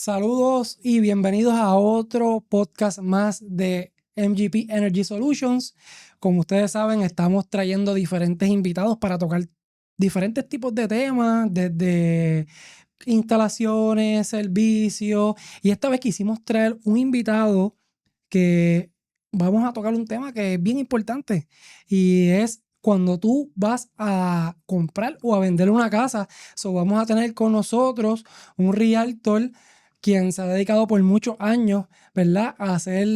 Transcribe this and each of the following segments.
Saludos y bienvenidos a otro podcast más de MGP Energy Solutions. Como ustedes saben, estamos trayendo diferentes invitados para tocar diferentes tipos de temas, desde instalaciones, servicios. Y esta vez quisimos traer un invitado que vamos a tocar un tema que es bien importante y es cuando tú vas a comprar o a vender una casa. So, vamos a tener con nosotros un realtor quien se ha dedicado por muchos años, ¿verdad?, a hacer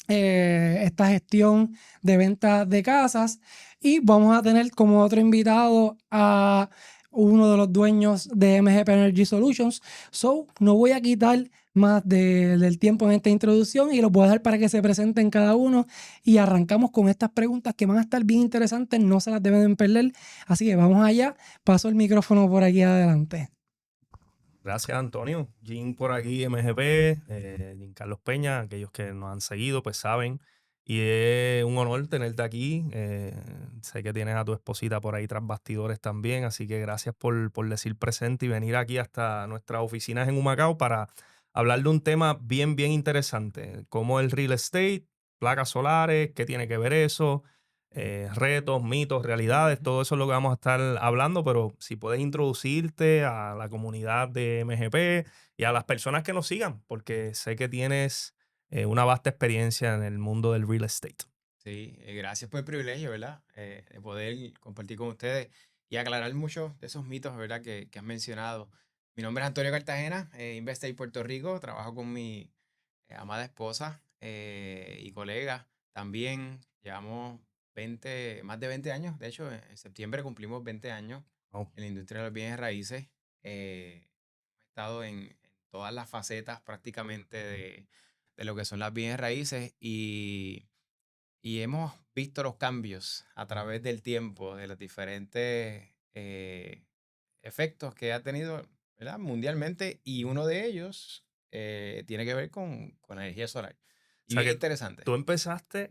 esta gestión de venta de casas. Y vamos a tener como otro invitado a uno de los dueños de MGP Energy Solutions. So, no voy a quitar más del tiempo en esta introducción y los voy a dejar para que se presenten cada uno y arrancamos con estas preguntas que van a estar bien interesantes, no se las deben perder. Así que vamos allá, paso el micrófono por aquí adelante. Gracias, Antonio. Jim por aquí, MGP, Jim Carlos Peña, aquellos que nos han seguido, pues saben. Y es un honor tenerte aquí. Sé que tienes a tu esposita por ahí tras bastidores también, así que gracias por decir presente y venir aquí hasta nuestras oficinas en Humacao para hablar de un tema bien interesante, como el real estate, placas solares, qué tiene que ver eso, retos, mitos, realidades, todo eso es lo que vamos a estar hablando, pero si puedes introducirte a la comunidad de MGP y a las personas que nos sigan, porque sé que tienes una vasta experiencia en el mundo del real estate. Sí, gracias por el privilegio, ¿verdad? De poder compartir con ustedes y aclarar muchos de esos mitos, ¿verdad? Que has mencionado. Mi nombre es Antonio Cartagena, Investate Puerto Rico. Trabajo con mi amada esposa y colega. También llevamos más de 20 años. De hecho, en septiembre cumplimos 20 años Oh, en la industria de los bienes raíces. Hemos estado en todas las facetas prácticamente de lo que son las bienes raíces y hemos visto los cambios a través del tiempo, de los diferentes efectos que ha tenido, ¿verdad?, mundialmente, y uno de ellos tiene que ver con la energía solar. o Y sea bien que interesante. tú empezaste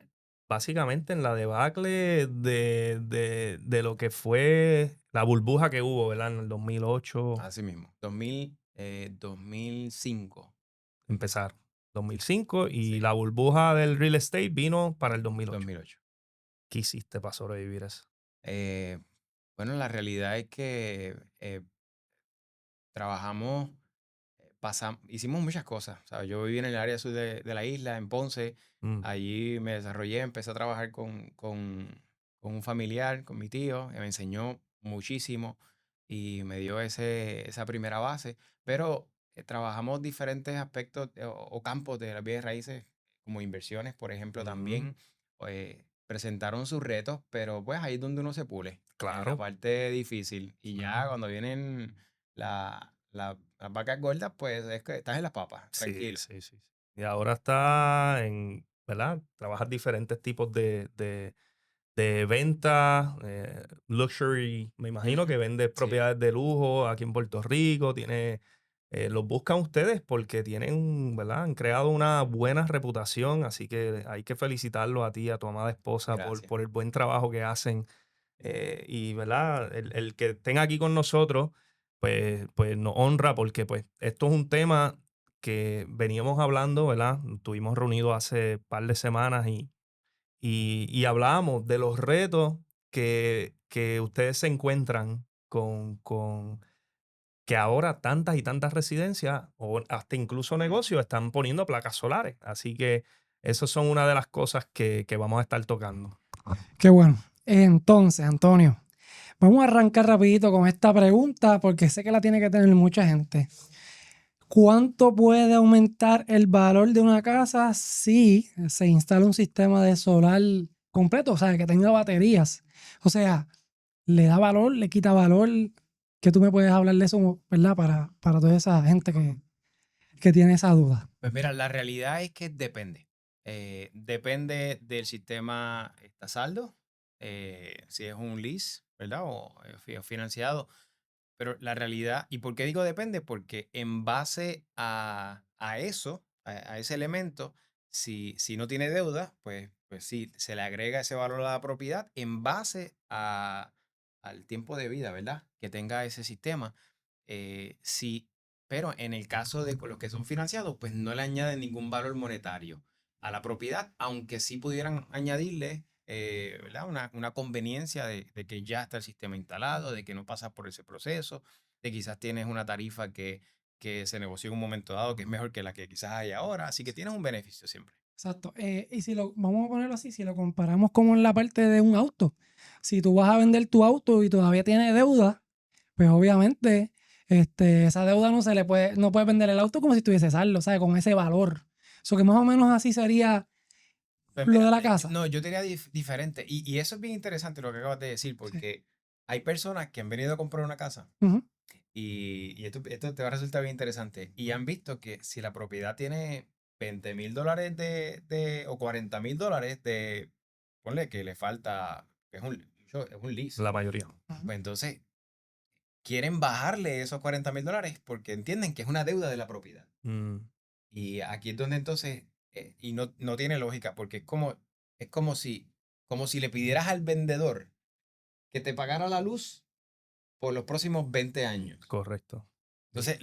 básicamente en la debacle de lo que fue la burbuja que hubo, ¿verdad? En el 2008 Así mismo, 2005. empezaron. 2005 y Sí, la burbuja del real estate vino para el 2008. 2008. ¿Qué hiciste para sobrevivir eso? Eh, bueno, la realidad es que trabajamos. Hicimos muchas cosas. ¿Sabes? Yo viví en el área sur de la isla, en Ponce. Mm, Allí me desarrollé, empecé a trabajar con un familiar, con mi tío, que me enseñó muchísimo y me dio esa primera base. Pero trabajamos diferentes aspectos o campos de las bienes raíces, como inversiones, por ejemplo, mm, también. Presentaron sus retos, pero pues ahí es donde uno se pule, en la claro. parte difícil. Y ya cuando vienen las vacas gordas, pues es que estás en las papas, Sí, tranquilo. sí, sí, sí. Y ahora está en, ¿verdad? Trabajas diferentes tipos de ventas, luxury. Me imagino Ujú. que vendes Sí, propiedades de lujo aquí en Puerto Rico. Los buscan ustedes porque tienen, ¿verdad? Han creado una buena reputación. Así que hay que felicitarlo a ti, a tu amada esposa, gracias. por el buen trabajo que hacen. Y, ¿verdad? El que estén aquí con nosotros, pues nos honra porque pues esto es un tema que veníamos hablando, ¿verdad? Estuvimos reunidos hace par de semanas y hablábamos de los retos que ustedes se encuentran con que ahora tantas y tantas residencias o hasta incluso negocios están poniendo placas solares. Así que esas son una de las cosas que vamos a estar tocando. Qué bueno. Entonces, Antonio, vamos a arrancar rapidito con esta pregunta porque sé que la tiene que tener mucha gente. ¿Cuánto puede aumentar el valor de una casa si se instala un sistema de solar completo? O sea, que tenga baterías. O sea, ¿le da valor, le quita valor? Que tú me puedes hablar de eso, ¿verdad? Para toda esa gente que tiene esa duda. Pues mira, la realidad es que depende. Depende del sistema, está a saldo, si es un lease, ¿verdad? O financiado. Pero la realidad, ¿y por qué digo depende? Porque en base a eso, a ese elemento, si no tiene deuda, pues sí, se le agrega ese valor a la propiedad en base al tiempo de vida, ¿verdad?, que tenga ese sistema. Sí, pero en el caso de los que son financiados, pues no le añaden ningún valor monetario a la propiedad, aunque sí pudieran añadirle ¿verdad? Una conveniencia de que ya está el sistema instalado, de que no pasas por ese proceso, de quizás tienes una tarifa que se negoció en un momento dado que es mejor que la que quizás hay ahora, así que tienes un beneficio siempre. Exacto. Y si lo, vamos a ponerlo así, si lo comparamos como en la parte de un auto, si tú vas a vender tu auto y todavía tiene deuda, pues obviamente esa deuda no se le puede, no puedes vender el auto como si estuviese saldo, ¿sabes? Con ese valor. Eso que más o menos así sería Pues lo mira, de la casa. no, yo diría diferente, y eso es bien interesante lo que acabas de decir, Sí. porque hay personas que han venido a comprar una casa. Ujú. Y esto te va a resultar bien interesante. Y han visto que si la propiedad tiene $20,000 o $40,000 ponle que le falta, que es un lease. La mayoría. Ajá. Pues entonces quieren bajarle esos $40,000 porque entienden que es una deuda de la propiedad. Mm, Y aquí es donde entonces, y no tiene lógica, porque es como si le pidieras al vendedor que te pagara la luz por los próximos 20 años. correcto. Entonces,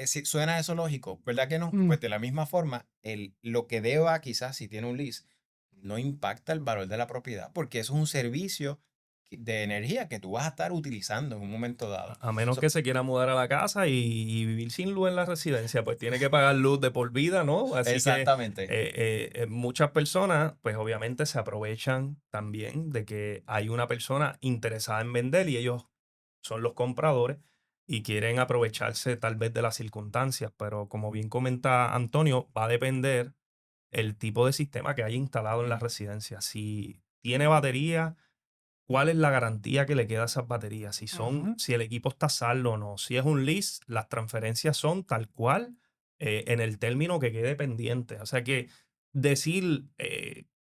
sí, suena eso lógico, ¿verdad que no? Mm. Pues de la misma forma, lo que deba quizás si tiene un lease no impacta el valor de la propiedad porque eso es un servicio de energía que tú vas a estar utilizando en un momento dado. A menos So, que se quiera mudar a la casa y vivir sin luz en la residencia, pues tiene que pagar luz de por vida, ¿no? Así que exactamente. muchas personas, pues obviamente se aprovechan también de que hay una persona interesada en vender y ellos son los compradores y quieren aprovecharse tal vez de las circunstancias, pero como bien comenta Antonio, va a depender el tipo de sistema que haya instalado en la residencia. Si tiene batería, ¿cuál es la garantía que le queda a esas baterías? Ajá. Si el equipo está saldo o no. Si es un lease, las transferencias son tal cual en el término que quede pendiente. O sea que decir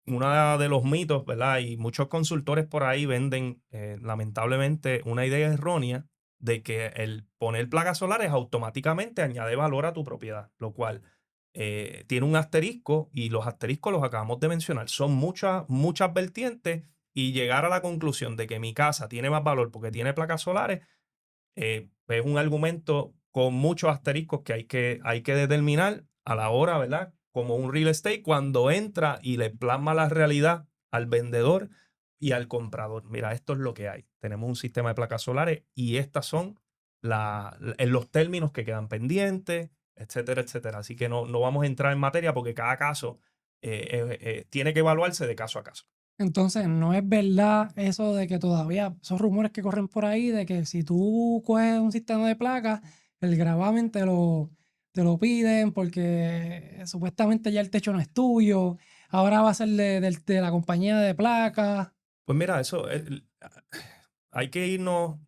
uno de los mitos, ¿verdad? Y muchos consultores por ahí venden lamentablemente una idea errónea de que el poner placas solares automáticamente añade valor a tu propiedad, lo cual tiene un asterisco y los asteriscos los acabamos de mencionar. Son muchas vertientes y llegar a la conclusión de que mi casa tiene más valor porque tiene placas solares, es un argumento con muchos asteriscos que hay que determinar a la hora, ¿verdad? Como un real estate, cuando entra y le plasma la realidad al vendedor y al comprador. Mira, esto es lo que hay. Tenemos un sistema de placas solares y estas son en los términos que quedan pendientes, etcétera, etcétera. Así que no vamos a entrar en materia porque cada caso tiene que evaluarse de caso a caso. Entonces, no es verdad eso de que todavía, esos rumores que corren por ahí, de que si tú coges un sistema de placas, el gravamen te lo piden porque supuestamente ya el techo no es tuyo, ahora va a ser de la compañía de placas. Pues mira, hay que irnos.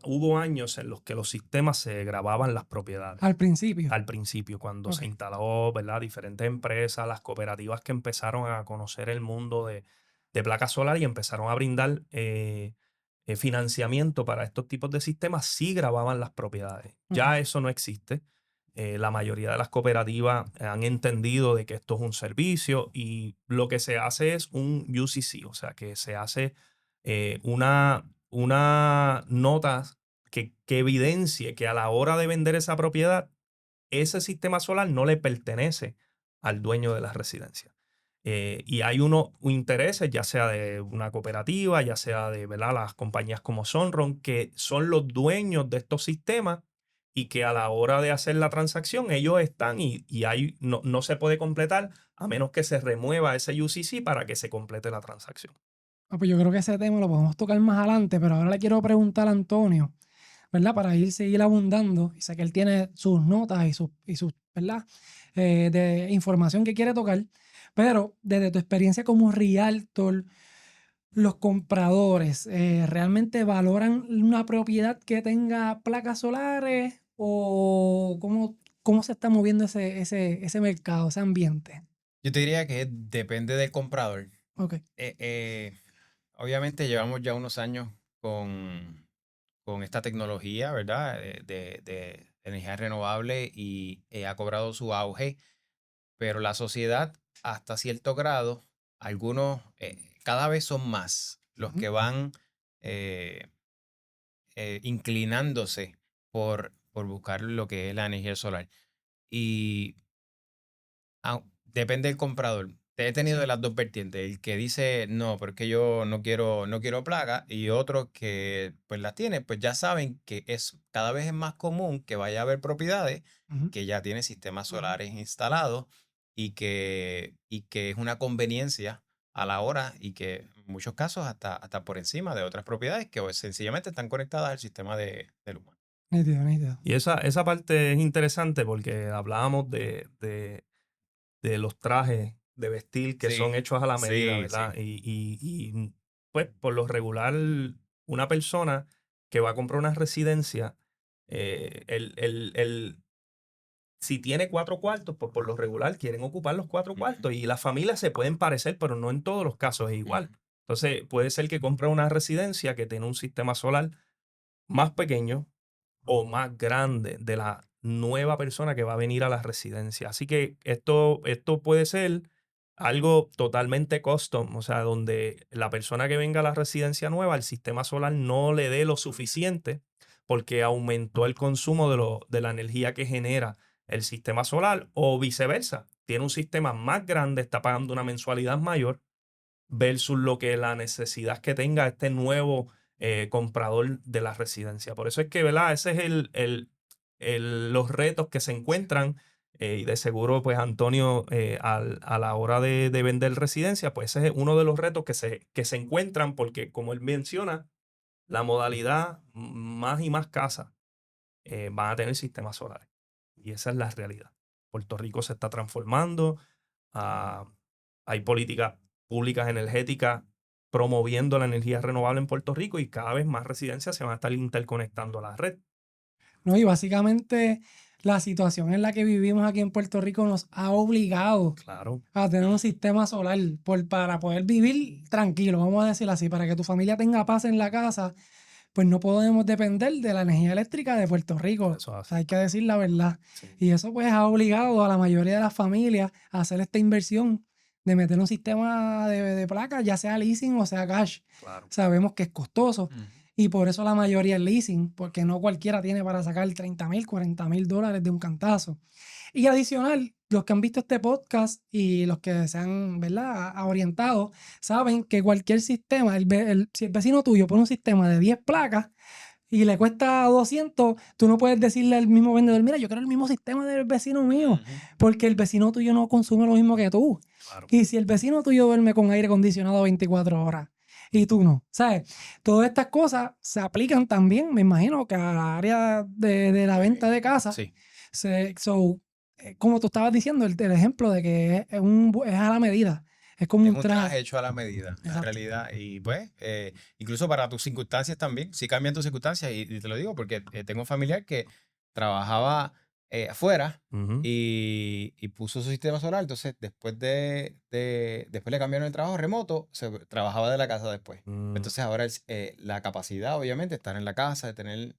Hubo años en los que los sistemas se grababan las propiedades. Al principio. Al principio, cuando Ok. se instaló, ¿verdad? Diferentes empresas, las cooperativas que empezaron a conocer el mundo de placas solares y empezaron a brindar financiamiento para estos tipos de sistemas, sí grababan las propiedades. Ok. Ya eso no existe. La mayoría de las cooperativas han entendido de que esto es un servicio y lo que se hace es un UCC, o sea, que se hace una nota que evidencie que a la hora de vender esa propiedad, ese sistema solar no le pertenece al dueño de la residencia. Y hay unos intereses, ya sea de una cooperativa, ya sea de, ¿verdad?, las compañías como Sunrun, que son los dueños de estos sistemas y que a la hora de hacer la transacción ellos están y no se puede completar a menos que se remueva ese UCC para que se complete la transacción. Pues yo creo que ese tema lo podemos tocar más adelante, pero ahora le quiero preguntar a Antonio, ¿verdad? Para seguir abundando. Y sé que él tiene sus notas y sus, ¿verdad? De información que quiere tocar. Pero desde tu experiencia como realtor, los compradores realmente valoran una propiedad que tenga placas solares o cómo se está moviendo ese mercado, ese ambiente. Yo te diría que depende del comprador. Ok. Obviamente llevamos ya unos años con esta tecnología, ¿verdad? De energía renovable y ha cobrado su auge, pero la sociedad hasta cierto grado, algunos cada vez son más los Ujú. que van inclinándose por buscar lo que es la energía solar. Y depende del comprador. He tenido de las dos vertientes, el que dice, no, porque yo no quiero placa, y otros que pues las tienen, pues ya saben que cada vez es más común que vaya a haber propiedades Ujú. que ya tienen sistemas solares instalados y que es una conveniencia a la hora y que en muchos casos hasta por encima de otras propiedades que sencillamente están conectadas al sistema de luz. Nítido, nítido. Y esa parte es interesante porque hablábamos de los trajes de vestir que son Sí, hechos a la medida, sí, sí. ¿verdad? Pues por lo regular, una persona que va a comprar una residencia, si tiene 4 cuartos, pues por lo regular quieren ocupar los 4 cuartos y las familias se pueden parecer, pero no en todos los casos es igual. Ujú. Entonces puede ser que compre una residencia que tiene un sistema solar más pequeño o más grande de la nueva persona que va a venir a la residencia. Así que esto puede ser algo totalmente custom, o sea, donde la persona que venga a la residencia nueva, el sistema solar no le dé lo suficiente porque aumentó el consumo de la energía que genera el sistema solar o viceversa. Tiene un sistema más grande, está pagando una mensualidad mayor versus lo que la necesidad que tenga este nuevo comprador de la residencia. Por eso es que, ¿verdad? Ese es los retos que se encuentran y de seguro, pues Antonio, a la hora de vender residencia, pues ese es uno de los retos que se encuentran porque, como él menciona, la modalidad más y más casas van a tener sistemas solares. Y esa es la realidad. Puerto Rico se está transformando. ah, Hay políticas públicas energéticas promoviendo la energía renovable en Puerto Rico y cada vez más residencias se van a estar interconectando a la red. ¿No? Y básicamente la situación en la que vivimos aquí en Puerto Rico nos ha obligado Claro, a tener un sistema solar para poder vivir tranquilo, vamos a decirlo así, para que tu familia tenga paz en la casa, pues no podemos depender de la energía eléctrica de Puerto Rico. eso O es sea, así. hay que decir la verdad. Sí, Y eso pues ha obligado a la mayoría de las familias a hacer esta inversión de meter un sistema de placas, ya sea leasing o sea cash. claro. Sabemos que es costoso Ujú. y por eso la mayoría es leasing, porque no cualquiera tiene para sacar 30,000, 40,000 dólares de un cantazo. Y adicional, los que han visto este podcast y los que se han, ¿verdad?, orientado, saben que cualquier sistema, si el vecino tuyo pone un sistema de 10 placas y le cuesta 200, tú no puedes decirle al mismo vendedor, mira, yo quiero el mismo sistema del vecino mío, Ujú. porque el vecino tuyo no consume lo mismo que tú. Claro. Y si el vecino tuyo duerme con aire acondicionado 24 horas y tú no, ¿sabes? Todas estas cosas se aplican también, me imagino, que a la área de la venta de casa. Sí. Como tú estabas diciendo, el ejemplo de que es a la medida, es como Es un un traje. traje hecho a la medida, la Exacto. realidad. Y pues, incluso para tus circunstancias también, sí cambian tus circunstancias. Y te lo digo porque tengo un familiar que trabajaba afuera Ujú. y puso su sistema solar. Entonces, después le cambiaron el trabajo remoto, trabajaba de la casa después. Mm, Entonces, ahora la capacidad, obviamente, de estar en la casa, de tener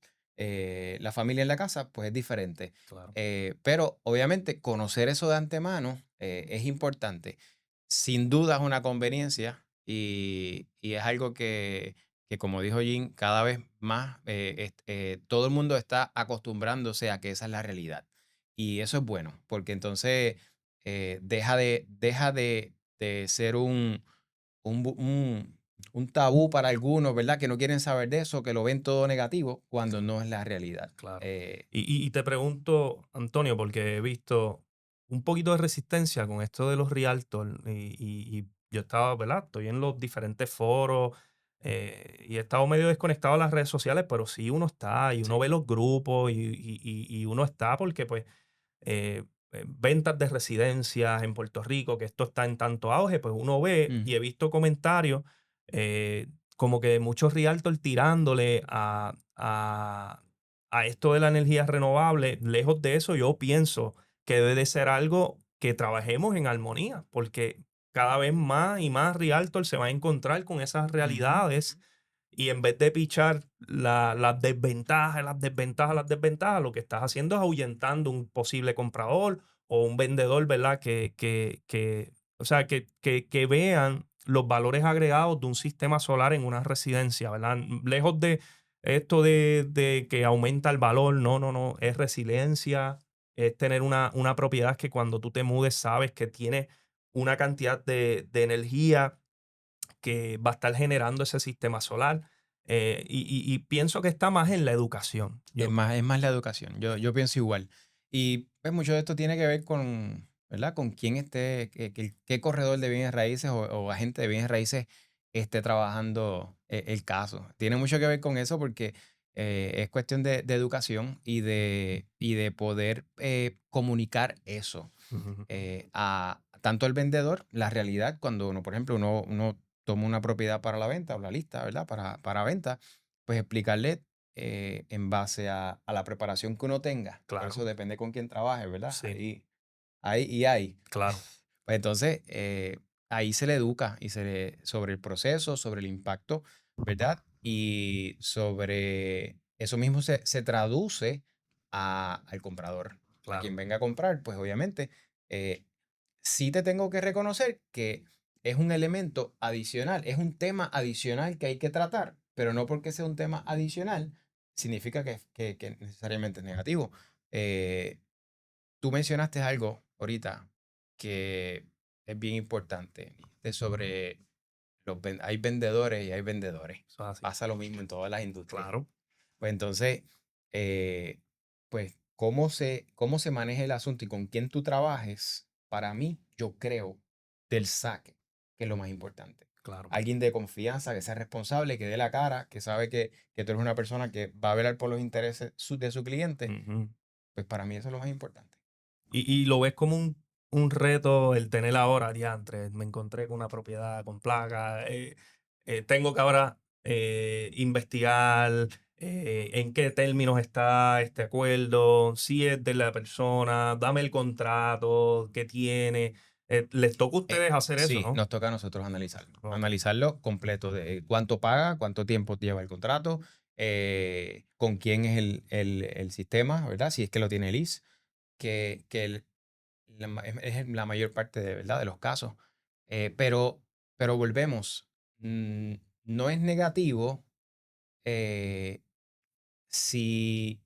la familia en la casa, pues es diferente. claro. Pero, obviamente, conocer eso de antemano es importante. Sin duda es una conveniencia y es algo que, como dijo Jim, cada vez más todo el mundo está acostumbrándose a que esa es la realidad. Y eso es bueno, porque entonces deja de ser un, bu- un tabú para algunos, ¿verdad? Que no quieren saber de eso, que lo ven todo negativo, cuando no es la realidad. Claro. Y te pregunto, Antonio, porque he visto un poquito de resistencia con esto de los realtors y yo estaba, ¿verdad? Estoy en los diferentes foros y he estado medio desconectado de las redes sociales, pero sí uno está y uno Sí. ve los grupos y uno está porque pues ventas de residencias en Puerto Rico, que esto está en tanto auge, pues uno ve y Ujú. he visto comentarios eh, como que de muchos realtors tirándole a esto de la energía renovable. Lejos de eso, yo pienso que debe de ser algo que trabajemos en armonía, porque cada vez más y más realtors se van a encontrar con esas Ujú. realidades y en vez de pichar las desventajas, las desventajas, las desventajas, lo que estás haciendo es ahuyentando un posible comprador o un vendedor, ¿verdad? O sea, que vean los valores agregados de un sistema solar en una residencia, ¿verdad? Lejos esto de que aumenta el valor, no, es resiliencia, es tener una propiedad que cuando tú te mudes sabes que tiene una cantidad de energía que va a estar generando ese sistema solar. Y pienso que está más en la educación. Es más la educación. Yo pienso igual. Y pues mucho de esto tiene que ver con, ¿verdad? Con quién esté, qué corredor de bienes raíces o agente de bienes raíces esté trabajando el caso. Tiene mucho que ver con eso porque es cuestión de educación y de poder comunicar eso Ujú. a tanto el vendedor, la realidad, cuando uno, por ejemplo, uno toma una propiedad para la venta o la lista, ¿verdad? Para venta, pues explicarle en base a la preparación que uno tenga. Por eso Claro, depende con quién trabaje, ¿verdad? sí, Ahí y ahí. claro, Pues entonces, ahí se le educa sobre el proceso, sobre el impacto, ¿verdad? Y sobre eso mismo se traduce al comprador. A claro. quien venga a comprar, pues obviamente, eh, sí te tengo que reconocer que es un elemento adicional, es un tema adicional que hay que tratar, pero no porque sea un tema adicional significa que necesariamente es negativo. Eh, Tú mencionaste algo ahorita que es bien importante, de sobre hay vendedores y hay vendedores. Eso es así. Pasa lo mismo en todas las industrias. Claro, Pues entonces, pues, cómo se maneja el asunto y con quién tú trabajes, para mí, yo creo, del saque, que es lo más importante. claro. Alguien de confianza, que sea responsable, que dé la cara, que sabe que tú eres una persona que va a velar por los intereses de su cliente, Ujú. pues para mí eso es lo más importante. Y lo ves como un reto el tener ahora, diantre, me encontré con una propiedad con placa, tengo que ahora investigar en qué términos está este acuerdo, si es de la persona, dame el contrato, qué tiene. Les toca a ustedes hacer eso, Sí, ¿no? nos toca a nosotros analizarlo. Ok, Analizarlo completo de cuánto paga, cuánto tiempo lleva el contrato, con quién es el sistema, ¿verdad? Si es que lo tiene el IS, que es la mayor parte de, ¿verdad? De los casos. Eh, pero, pero volvemos, mm, no es negativo eh, si,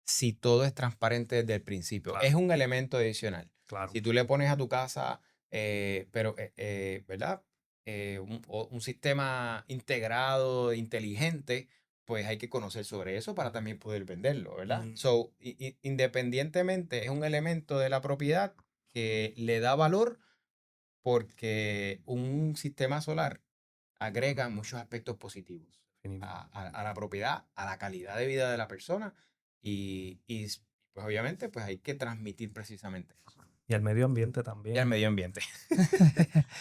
si todo es transparente desde el principio. Es claro, un elemento adicional. claro. Si tú le pones a tu casa, ¿verdad? Un sistema integrado, inteligente, pues hay que conocer sobre eso para también poder venderlo, ¿verdad? Mm, So, independientemente, es un elemento de la propiedad que le da valor porque un sistema solar agrega muchos aspectos positivos definitivo. a la propiedad, a la calidad de vida de la persona pues obviamente pues hay que transmitir precisamente eso. Y al medio ambiente Y al también. medio ambiente.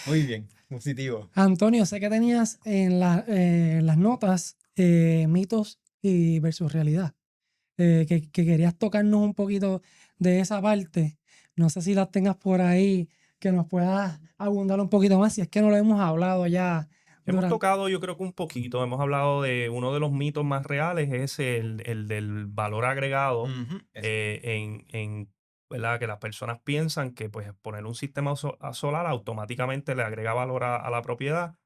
Muy bien, positivo. Antonio, sé que tenías en las notas mitos y versus realidad. Que querías tocarnos un poquito de esa parte. No sé si las tengas por ahí, que nos puedas abundar un poquito más, si es que no lo hemos hablado ya Hemos durante... tocado, yo creo que un poquito, hemos hablado de uno de los mitos más reales, es el del valor agregado Ujú, ¿verdad? Que las personas piensan que pues poner un sistema solar automáticamente le agrega valor a la propiedad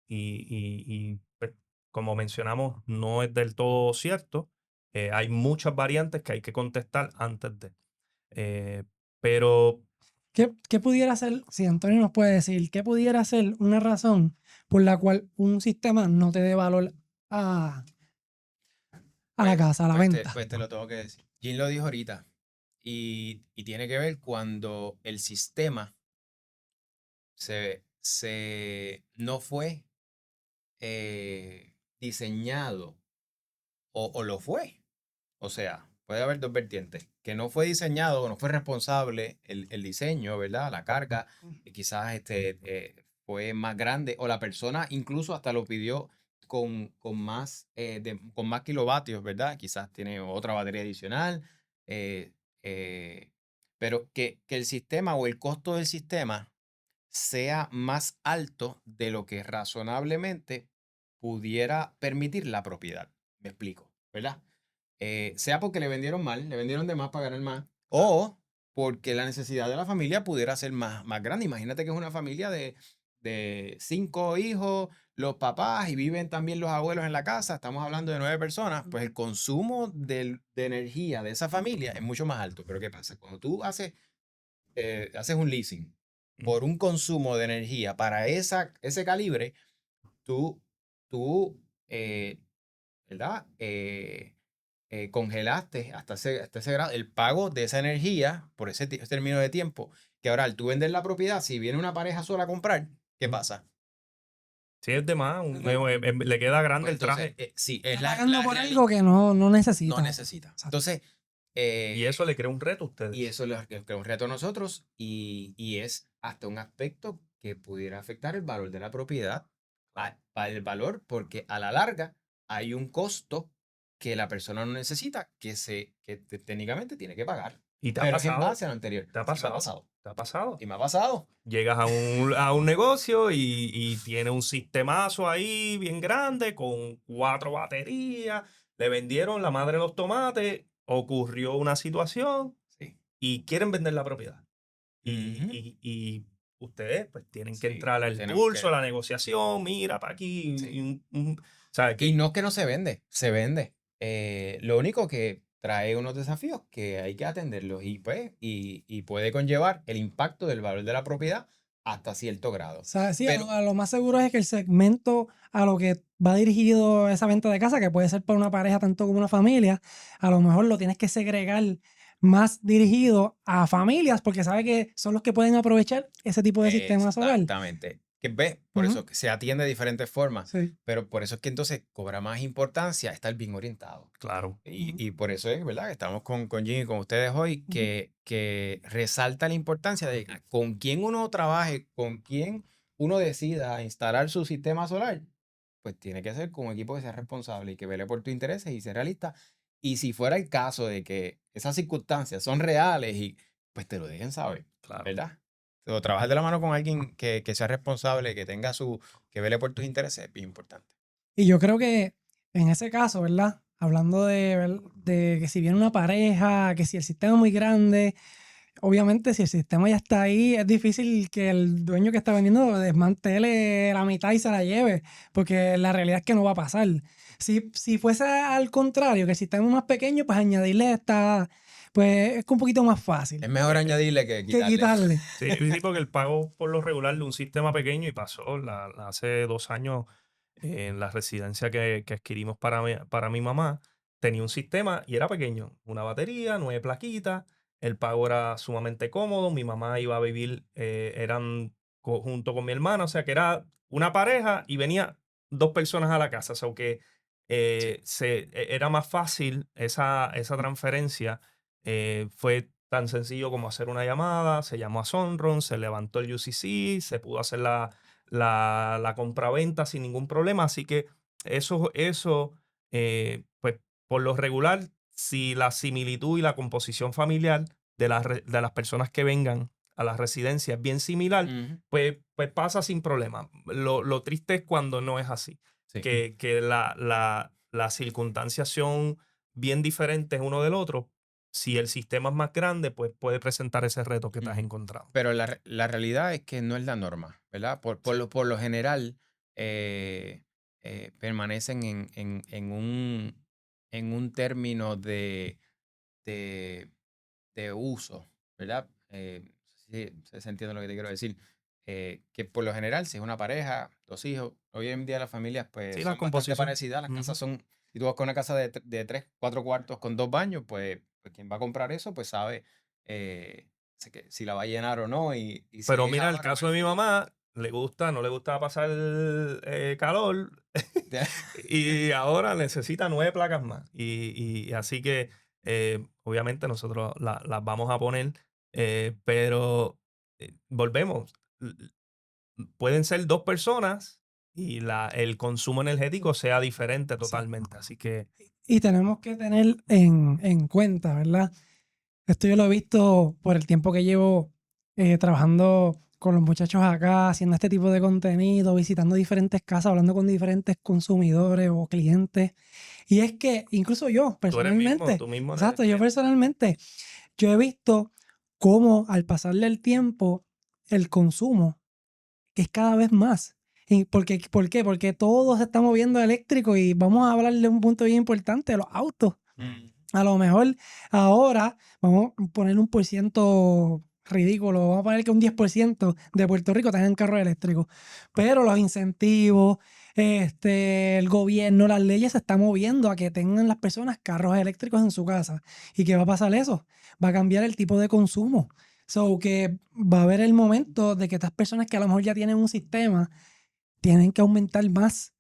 pues, como mencionamos, no es del todo cierto. Hay muchas variantes que hay que contestar antes de. Eh, pero ¿Qué pudiera ser, si Antonio nos puede decir, qué pudiera ser una razón por la cual un sistema no te dé valor a, a la casa, a la venta? pues te lo tengo que decir. Jim lo dijo ahorita y tiene que ver cuando el sistema no fue diseñado o lo fue. O sea, puede haber dos vertientes. Que no fue diseñado o no fue responsable el diseño, ¿verdad? La carga, y quizás fue más grande o la persona incluso hasta lo pidió con más kilovatios, ¿verdad? Quizás tiene otra batería adicional. eh, eh, pero que el sistema o el costo del sistema sea más alto de lo que razonablemente pudiera permitir la propiedad. Me explico, ¿verdad? Sea porque le vendieron mal, le vendieron de más para ganar más, o porque la necesidad de la familia pudiera ser más grande. Imagínate que es una familia de 5 hijos, los papás y viven también los abuelos en la casa, estamos hablando de 9 personas, pues el consumo de energía de esa familia es mucho más alto. Pero ¿qué pasa? Cuando tú haces un leasing por un consumo de energía para ese calibre, tú ¿verdad? Congelaste hasta ese grado el pago de esa energía por ese término de tiempo, que ahora al tú vender la propiedad, si viene una pareja sola a comprar, ¿qué pasa? Si es de más, le queda grande Pues el traje. entonces, sí, Está es la pagando por realidad. algo que no necesita. No necesita. Exacto. Entonces, Y eso le crea un reto a ustedes. y eso es un reto a nosotros y es hasta un aspecto que pudiera afectar el valor de la propiedad, para el valor, porque a la larga hay un costo que la persona no necesita, que técnicamente tiene que pagar. ¿Y te ha Pero es en pasado? base a lo anterior. ¿Te ha Sí, me ha pasado? pasado. ¿Te ha pasado? Y me ha pasado. Llegas a un negocio y tiene un sistemazo ahí bien grande con 4 baterías. Le vendieron la madre de los tomates. Ocurrió una situación Sí. y quieren vender la propiedad. Ujú. Y ustedes pues tienen que Sí, entrar al tenemos pulso, que. a la negociación, mira para aquí. Sí. ¿Sabes Y qué? no es que no se vende, se vende. Lo único que trae unos desafíos que hay que atenderlos pues, y puede conllevar el impacto del valor de la propiedad hasta cierto grado. O sea, sí, Pero a lo más seguro es que el segmento a lo que va dirigido esa venta de casa, que puede ser para una pareja tanto como una familia, a lo mejor lo tienes que segregar más dirigido a familias porque sabe que son los que pueden aprovechar ese tipo de sistema solar. exactamente. Que ves, por Ujú, eso que se atiende de diferentes formas, sí. pero por eso es que entonces cobra más importancia estar bien orientado. Claro. Y por eso es, ¿verdad? Que estamos con Jim y con ustedes hoy, Ujú. que resalta la importancia de con quién uno trabaje, con quién uno decida instalar su sistema solar, pues tiene que ser con un equipo que sea responsable y que vele por tus intereses y sea realista. Y si fuera el caso de que esas circunstancias son reales y pues te lo dejen saber, Claro. ¿verdad? O trabajar de la mano con alguien que sea responsable, que vele por tus intereses es bien importante. Y yo creo que en ese caso, ¿verdad? Hablando de que si viene una pareja, que si el sistema es muy grande, obviamente si el sistema ya está ahí, es difícil que el dueño que está vendiendo desmantele la mitad y se la lleve, porque la realidad es que no va a pasar. Si fuese al contrario, que el sistema es más pequeño, pues añadirle esta, pues es un poquito más fácil Es mejor añadirle que que quitarle. quitarle. Sí, sí, porque el pago por lo regular de un sistema pequeño y pasó hace 2 años en la residencia que adquirimos para mi mamá, tenía un sistema y era pequeño, una batería, 9 plaquitas, el pago era sumamente cómodo, mi mamá iba a vivir, eran junto con mi hermana, o sea que era una pareja y venía 2 personas a la casa, o sea que Sí. era más fácil esa transferencia, fue tan sencillo como hacer una llamada, se llamó a Sunrun, se levantó el UCC, se pudo hacer la compraventa sin ningún problema. Así que pues por lo regular, si la similitud y la composición familiar de las personas que vengan a la residencia es bien similar, Ujú. pues pasa sin problema. Lo triste es cuando no es así, Sí. que las circunstancias son bien diferentes uno del otro. Si el sistema es más grande, pues puede presentar ese reto que te has Ujú. encontrado. Pero la realidad es que no es la norma, ¿verdad? Por lo general, permanecen en un término de, de uso, ¿verdad? Sí, se entiende lo que te quiero decir. Que por lo general, si es una pareja, 2 hijos, hoy en día las familias Sí, pues la son bastante composición. parecidas. Las casas Ujú. son, si tú vas con una casa de 3, 4 cuartos con 2 baños, pues quien va a comprar eso, pues sabe si la va a llenar o no. Y si Pero es mira, el ahora, caso pues de mi mamá, no le gustaba pasar calor y ahora necesita 9 placas más. Y así que obviamente nosotros las vamos a poner, pero volvemos. Pueden ser 2 personas y el consumo energético sea diferente Sí. totalmente. Así que Y tenemos que tener en cuenta, ¿verdad? Esto yo lo he visto por el tiempo que llevo trabajando con los muchachos acá, haciendo este tipo de contenido, visitando diferentes casas, hablando con diferentes consumidores o clientes. Y es que incluso yo personalmente, tú mismo eres el exacto, yo cliente. personalmente, yo he visto cómo al pasarle el tiempo, el consumo que es cada vez más. ¿Y por qué? Porque todo se está moviendo eléctrico y vamos a hablar de un punto bien importante, los autos. A lo mejor ahora vamos a poner un % ridículo, vamos a poner que un 10% de Puerto Rico tengan carros eléctricos, pero los incentivos, el gobierno, las leyes se están moviendo a que tengan las personas carros eléctricos en su casa. ¿Y qué va a pasar eso? Va a cambiar el tipo de consumo. So que va a haber el momento de que estas personas que a lo mejor ya tienen un sistema tienen que aumentar más,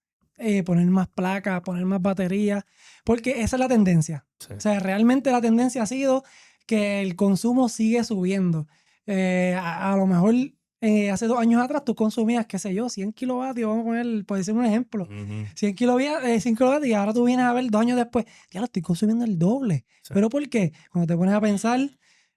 poner más placas, poner más baterías, porque esa es la tendencia. Sí. O sea, realmente la tendencia ha sido que el consumo sigue subiendo. A lo mejor hace 2 años atrás tú consumías, qué sé yo, 100 kilovatios, vamos a poner, por decir un ejemplo, Ujú. 100 kilovatios y ahora tú vienes a ver 2 años después, ya lo estoy consumiendo el doble. Sí. ¿Pero por qué? Cuando te pones a pensar,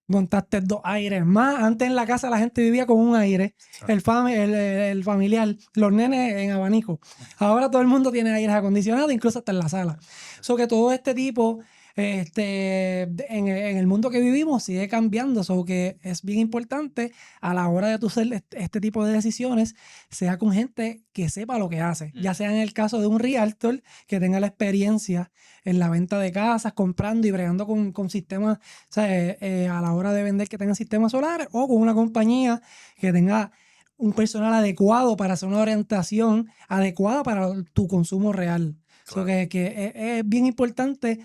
montaste 2 aires más. Antes en la casa la gente vivía con un aire, Exacto. el familiar, los nenes en abanico. Ahora todo el mundo tiene aires acondicionados, incluso hasta en la sala. So que todo este tipo, en el mundo que vivimos sigue cambiando. So que es bien importante a la hora de tú hacer este tipo de decisiones, sea con gente que sepa lo que hace. Ya sea en el caso de un realtor que tenga la experiencia en la venta de casas, comprando y bregando con sistemas, o sea, a la hora de vender que tengan sistemas solares, o con una compañía que tenga un personal adecuado para hacer una orientación adecuada para tu consumo real. So Claro. que es bien importante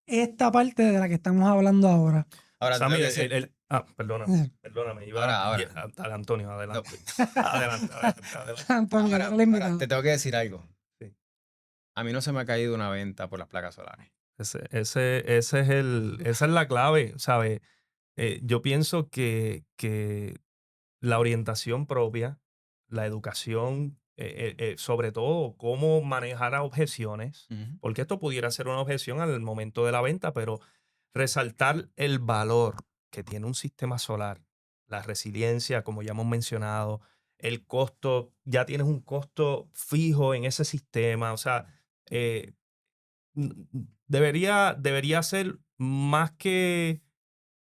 esta parte de la que estamos hablando ahora. Ahora, te Sammy, tengo que decir, perdóname, ahora. Dale, Antonio, No, adelante. Adelante. Antonio, ahora, eres el invitado. te tengo que decir algo. Sí. A mí no se me ha caído una venta por las placas solares. Esa es la clave, ¿sabes? Yo pienso que la orientación propia, la educación, sobre todo cómo manejar a objeciones, Ujú. porque esto pudiera ser una objeción al momento de la venta, pero resaltar el valor que tiene un sistema solar, la resiliencia, como ya hemos mencionado, el costo, ya tienes un costo fijo en ese sistema, o sea, eh, debería ser más que,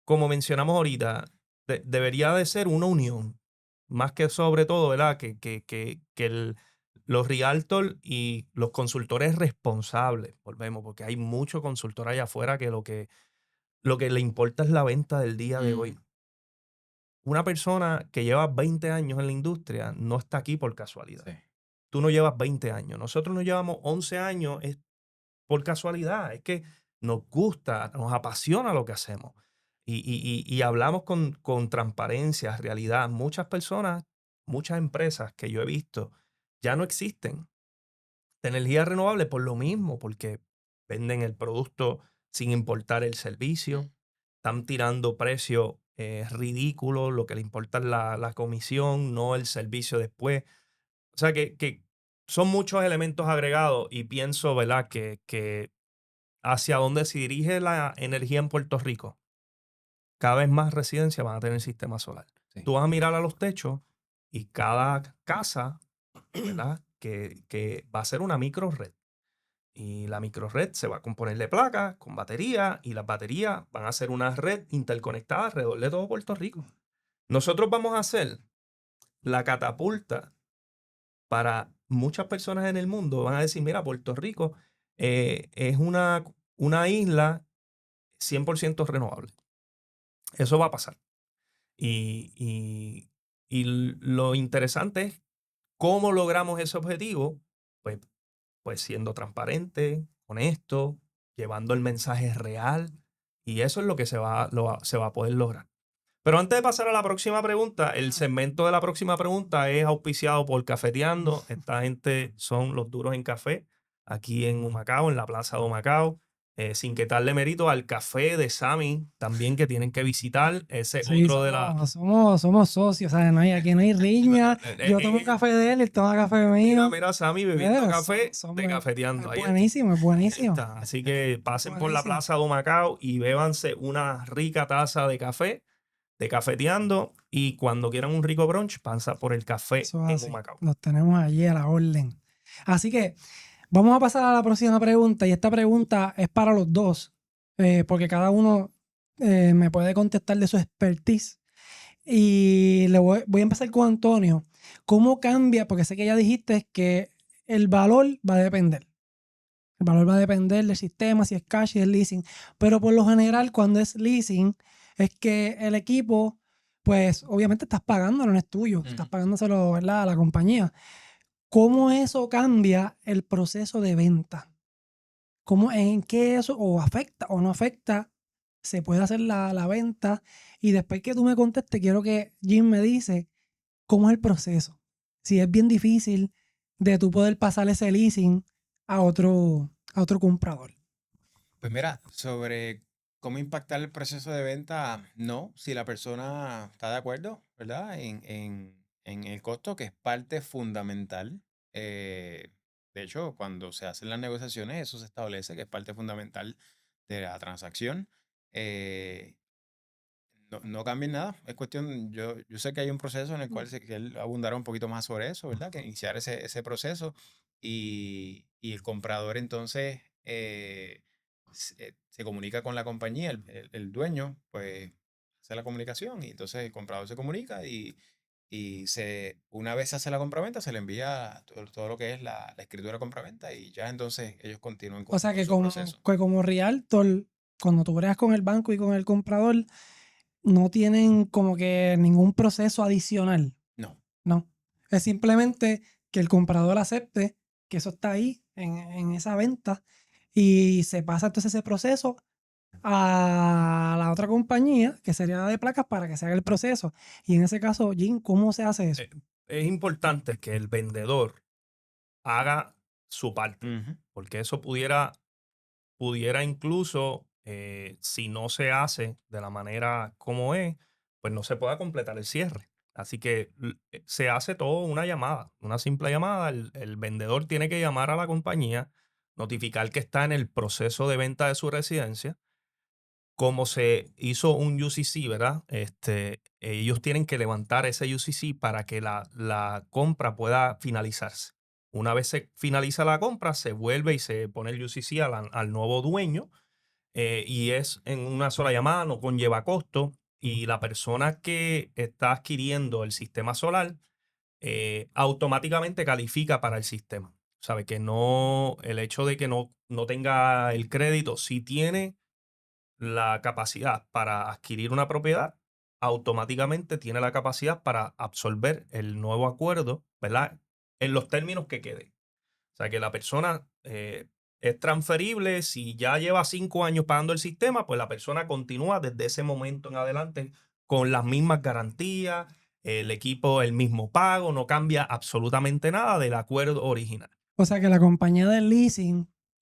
como mencionamos ahorita, debería de ser una unión, más que sobre todo, ¿verdad? Los realtors y los consultores responsables, volvemos, porque hay mucho consultor allá afuera que lo que le importa es la venta del día de hoy. Una persona que lleva 20 años en la industria no está aquí por casualidad. Sí. Tú no llevas 20 años. Nosotros nos llevamos 11 años por casualidad. Es que nos gusta, nos apasiona lo que hacemos. Y hablamos con transparencia, realidad. Muchas personas, muchas empresas que yo he visto ya no existen de energía renovable por lo mismo, porque venden el producto sin importar el servicio, están tirando precios ridículos, lo que le importa es la comisión, no el servicio después. O sea que son muchos elementos agregados y pienso, ¿verdad?, que hacia dónde se dirige la energía en Puerto Rico, cada vez más residencias van a tener sistema solar. Sí. Tú vas a mirar a los techos y cada casa, ¿verdad?, que va a ser una micro red. Y la microred se va a componer de placas con baterías y las baterías van a ser una red interconectada alrededor de todo Puerto Rico. Nosotros vamos a hacer la catapulta para muchas personas en el mundo. Van a decir, mira, Puerto Rico es una isla 100% renovable. Eso va a pasar. Y lo interesante es cómo logramos ese objetivo, pues siendo transparente, honesto, llevando el mensaje real, y eso es lo que se va a poder lograr. Pero antes de pasar a la próxima pregunta, el segmento de la próxima pregunta es auspiciado por Cafeteando. Esta gente son los duros en café, aquí en Humacao, en la Plaza de Humacao. Sin quitarle mérito al café de Sammy, también que tienen que visitar. Ese es Sí, otro de la... somos socios, ¿sabes? Aquí no hay riña. Yo tomo café de él, él toma café mío. Mira, Sammy bebiendo café de Es Cafeteando. Ahí está. buenísimo, es buenísimo. Está. Así que pasen por la Buenísimo. Plaza de Humacao y bébanse una rica taza de café de Cafeteando. Y cuando quieran un rico brunch, pasa por el café Eso es en así. Humacao. Los tenemos allí a la orden. Así que vamos a pasar a la próxima pregunta. Y esta pregunta es para los dos, porque cada uno me puede contestar de su expertise. Y voy a empezar con Antonio. ¿Cómo cambia? Porque sé que ya dijiste que el valor va a depender. El valor va a depender del sistema, si es cash, si es leasing. Pero por lo general, cuando es leasing, es que el equipo, pues obviamente estás pagándolo, no es tuyo. Estás pagándoselo, ¿verdad?, a la compañía. ¿Cómo eso cambia el proceso de venta? ¿Cómo, en qué eso o afecta o no afecta? Se puede hacer la venta. Y después que tú me contestes, quiero que Jim me dice cómo es el proceso. Si es bien difícil de tú poder pasar ese leasing a otro comprador. Pues mira, sobre cómo impactar el proceso de venta, no, si la persona está de acuerdo, ¿verdad? En el costo, que es parte fundamental. De hecho, cuando se hacen las negociaciones, eso se establece que es parte fundamental de la transacción. eh, no cambien nada, es cuestión, yo sé que hay un proceso en el cual que él abundará un poquito más sobre eso, ¿verdad? Que iniciar ese proceso y el comprador entonces se comunica con la compañía, el dueño, pues hace la comunicación y entonces el comprador se comunica y una vez se hace la compraventa se le envía todo lo que es la escritura de compraventa y ya entonces ellos continúan O sea con su proceso. que como realtor, cuando tú bregas con el banco y con el comprador, no tienen como que ningún proceso adicional. No. No. Es simplemente que el comprador acepte que eso está ahí en esa venta y se pasa entonces ese proceso a la otra compañía, que sería la de placas, para que se haga el proceso. Y en ese caso, Jim, ¿cómo se hace eso? Es importante que el vendedor haga su parte, Ujú. porque eso pudiera incluso, si no se hace de la manera como es, pues no se pueda completar el cierre. Así que se hace todo una llamada, una simple llamada. El vendedor tiene que llamar a la compañía, notificar que está en el proceso de venta de su residencia. Como se hizo un UCC, ¿verdad? Ellos tienen que levantar ese UCC para que la compra pueda finalizarse. Una vez se finaliza la compra, se vuelve y se pone el UCC al nuevo dueño, y es en una sola llamada, no conlleva costo, y la persona que está adquiriendo el sistema solar automáticamente califica para el sistema. Sabe que no, el hecho de que no tenga el crédito, si tiene la capacidad para adquirir una propiedad, automáticamente tiene la capacidad para absorber el nuevo acuerdo, ¿verdad? En los términos que quede. O sea, que la persona es transferible. Si ya lleva 5 años pagando el sistema, pues la persona continúa desde ese momento en adelante con las mismas garantías, el equipo, el mismo pago, no cambia absolutamente nada del acuerdo original. O sea que la compañía del leasing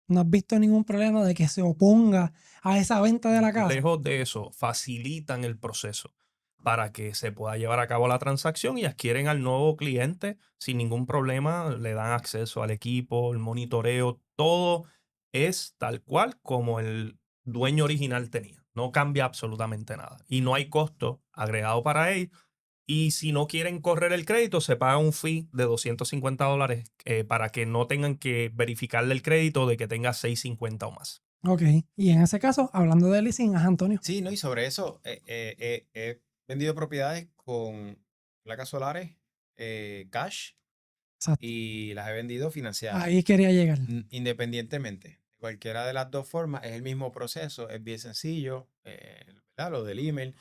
no has visto ningún problema de que se oponga a esa venta de la casa. Lejos de eso, facilitan el proceso para que se pueda llevar a cabo la transacción y adquieren al nuevo cliente sin ningún problema, le dan acceso al equipo, el monitoreo, todo es tal cual como el dueño original tenía. No cambia absolutamente nada y no hay costo agregado para él. Y si no quieren correr el crédito, se paga un fee de $250 para que no tengan que verificarle el crédito de que tenga 650 o más. Ok. Y en ese caso, hablando de leasing, Antonio. Sí, ¿no? Y sobre eso, he vendido propiedades con placas solares, cash, Exacto. y las he vendido financiadas, Ahí quería llegar. independientemente. Cualquiera de las dos formas es el mismo proceso, es bien sencillo, ¿verdad? Lo del email.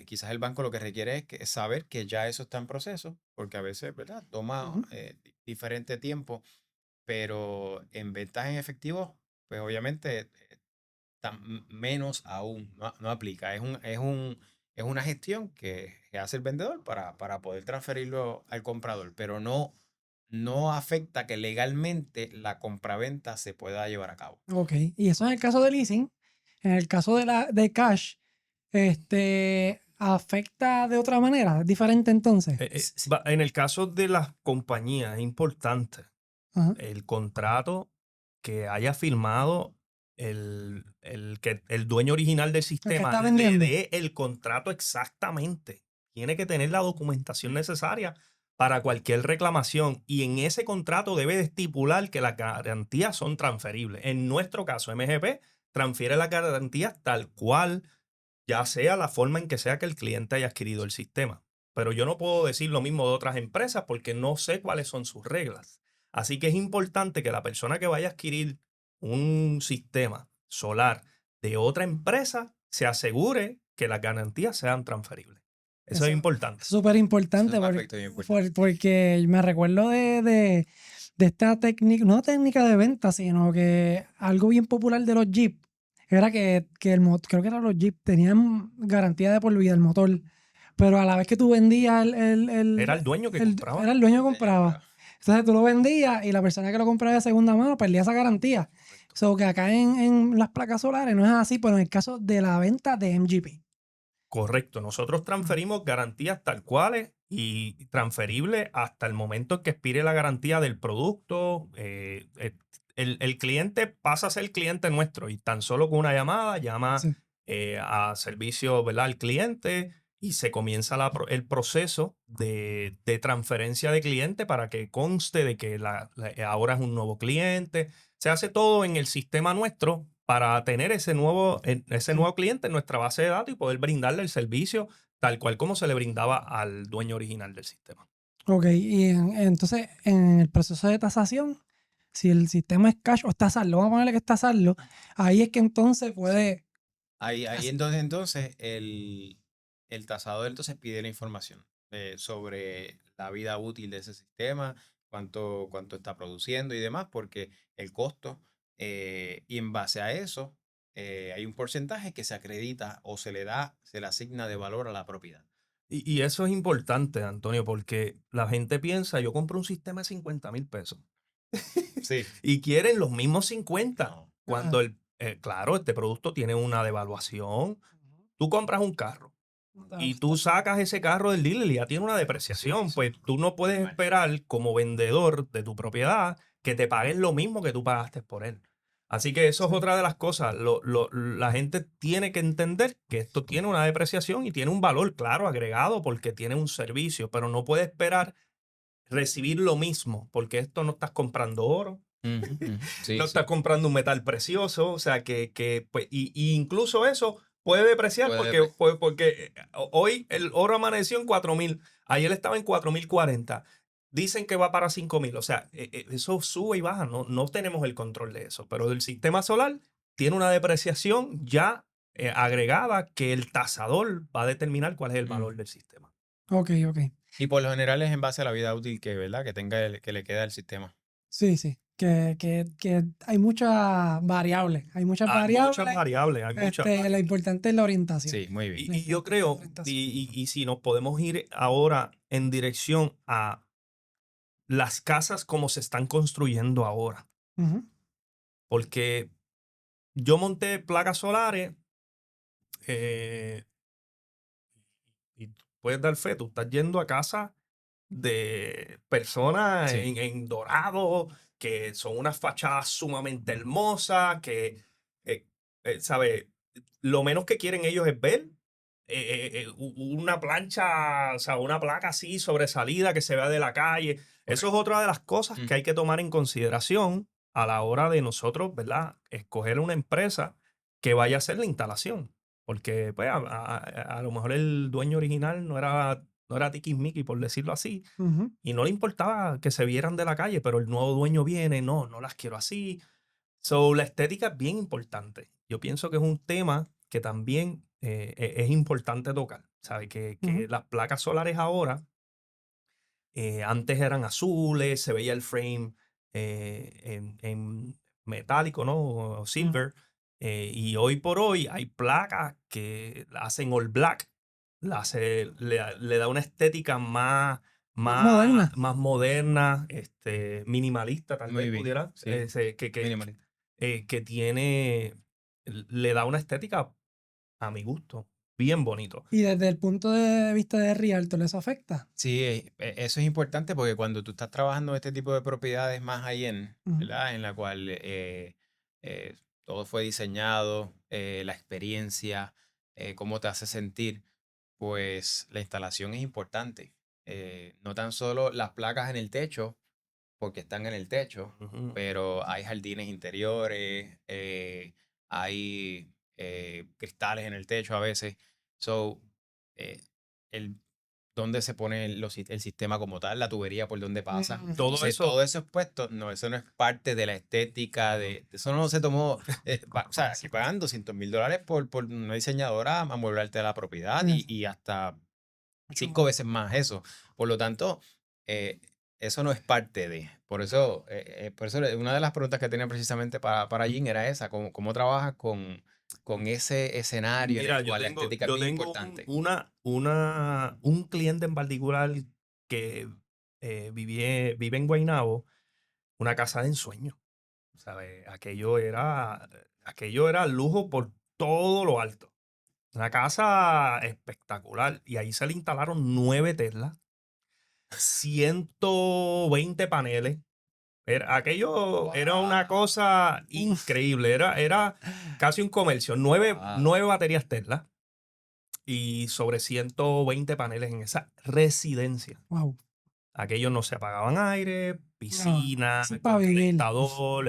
Quizás el banco lo que requiere es saber que ya eso está en proceso, porque a veces, ¿verdad? Toma Ujú. diferente tiempo, pero en ventas en efectivo, pues obviamente menos aún, no aplica. Es una gestión que hace el vendedor para poder transferirlo al comprador, pero no afecta que legalmente la compraventa se pueda llevar a cabo. Ok. Y eso en el caso de leasing. En el caso de cash, afecta de otra manera. Es diferente entonces. En el caso de las compañías, es importante Ajá. el contrato que haya firmado que el dueño original del El que sistema está le vendiendo. dé el contrato exactamente. Tiene que tener la documentación necesaria para cualquier reclamación y en ese contrato debe de estipular que las garantías son transferibles. En nuestro caso, MGP transfiere las garantías tal cual, ya sea la forma en que sea que el cliente haya adquirido el sistema. pero yo no puedo decir lo mismo de otras empresas porque no sé cuáles son sus reglas. Así que es importante que la persona que vaya a adquirir un sistema solar de otra empresa se asegure que las garantías sean transferibles. Eso es Eso importante. es súper Eso es importante un aspecto bien importante. porque me recuerdo de esta técnica, no técnica de venta, sino que algo bien popular de los Jeep era que creo que eran los Jeep, tenían garantía de por vida el motor, pero a la vez que tú vendías Era el dueño que compraba. era el dueño que compraba. Entonces tú lo vendías y la persona que lo compraba de segunda mano perdía esa garantía. Correcto. So que acá en las placas solares no es así, pero en el caso de la venta de MGP. Correcto. Nosotros transferimos garantías tal cuales y transferibles hasta el momento en que expire la garantía del producto. El cliente pasa a ser cliente nuestro y tan solo con una llamada llama Sí. a servicio, ¿verdad?, al cliente y se comienza el proceso de transferencia de cliente para que conste de que ahora es un nuevo cliente. Se hace todo en el sistema nuestro para tener ese nuevo cliente en nuestra base de datos y poder brindarle el servicio tal cual como se le brindaba al dueño original del sistema. Ok, y entonces en el proceso de tasación, si el sistema es cash o está saldo, vamos a ponerle que está saldo, ahí es que entonces puede... Ahí Así. entonces el tasador entonces pide la información sobre la vida útil de ese sistema, cuánto está produciendo y demás, porque el costo, y en base a eso, hay un porcentaje que se acredita o se le asigna de valor a la propiedad. Y eso es importante, Antonio, porque la gente piensa, yo compro un sistema de 50,000 pesos Sí. y quieren los mismos 50 No. cuando claro, este producto tiene una devaluación. Tú compras un carro No te va a y tú gustar. sacas ese carro del dealer y ya tiene una depreciación, Sí. pues tú no puedes Normal. esperar como vendedor de tu propiedad que te paguen lo mismo que tú pagaste por él. Así que eso es Sí. otra de las cosas. La gente tiene que entender que esto tiene una depreciación y tiene un valor, claro, agregado porque tiene un servicio, pero no puede esperar recibir lo mismo porque esto no estás comprando oro, Ujú, ujú. Sí, no estás sí. comprando un metal precioso, o sea pues, y incluso eso puede depreciar Puede depreciar. porque hoy el oro amaneció en 4,000, ayer estaba en 4,040, dicen que va para 5,000, o sea, eso sube y baja, no tenemos el control de eso, pero el sistema solar tiene una depreciación ya agregada que el tasador va a determinar cuál es el valor del sistema. Ok, ok. Y por lo general es en base a la vida útil ¿verdad? Que tenga que le queda el sistema. Sí, sí. Que hay muchas variables. Hay muchas Hay muchas variables. variables, hay muchas Lo variables. importante es la orientación. Sí, muy bien. La Y yo importante es la creo, orientación. y si nos podemos ir ahora en dirección a las casas como se están construyendo ahora, Ujú. porque yo monté placas solares eh, y tú puedes dar fe, tú estás yendo a casa de personas Sí. en Dorado, que son unas fachadas sumamente hermosas, que, ¿sabe? Lo menos que quieren ellos es ver una plancha, o sea, una placa así sobresalida que se vea de la calle. Eso es Correcto. otra de las cosas que hay que tomar en consideración a la hora de nosotros, ¿verdad? Escoger una empresa que vaya a hacer la instalación. Porque, pues, a lo mejor el dueño original no era tiquismiqui, por decirlo así, Ujú. y no le importaba que se vieran de la calle, pero el nuevo dueño viene, no las quiero así. So, la estética es bien importante. Yo pienso que es un tema que también es importante tocar. ¿Sabe? Que Ujú. las placas solares ahora, antes eran azules, se veía el frame en metálico, ¿no? O Ujú. silver. Y hoy por hoy hay placas que la hacen all black, le da una estética Más moderna. más moderna, minimalista, tal Muy vez bien. pudiera, Sí. que Minimalista. que le da una estética a mi gusto, bien bonito. Y desde el punto de vista de Rialto, ¿eso afecta? Sí, eso es importante porque cuando tú estás trabajando este tipo de propiedades más high-end, Ujú. ¿verdad? En la cual eh, todo fue diseñado, la experiencia, cómo te hace sentir, pues la instalación es importante. No tan solo las placas en el techo, porque están en el techo, Ujú. pero hay jardines interiores, hay cristales en el techo a veces. So, eh, el dónde se pone el sistema como tal, la tubería por dónde pasa. Todo Entonces, eso, todo eso expuesto, no, eso no es parte de la estética, de eso no se tomó, o sea, aquí pagan $200,000 por una diseñadora a amueblarte la propiedad y hasta 5 veces más eso. Por lo tanto, eso no es parte de. Por eso una de las preguntas que tenía precisamente para Jim era esa, ¿cómo trabajas con ese escenario en mira, el cual la estética es yo bien tengo importante? un cliente en particular que vive en Guaynabo, una casa de ensueño, ¿sabes? Aquello era lujo por todo lo alto. Una casa espectacular. Y ahí se le instalaron 9 Teslas, 120 paneles. Aquello era una Wow. cosa increíble. Era casi un comercio. 9, Wow. 9 baterías Tesla y sobre 120 paneles en esa residencia. Wow. Aquellos no se apagaban aire, No, piscina, eso es para con vivir. calentador,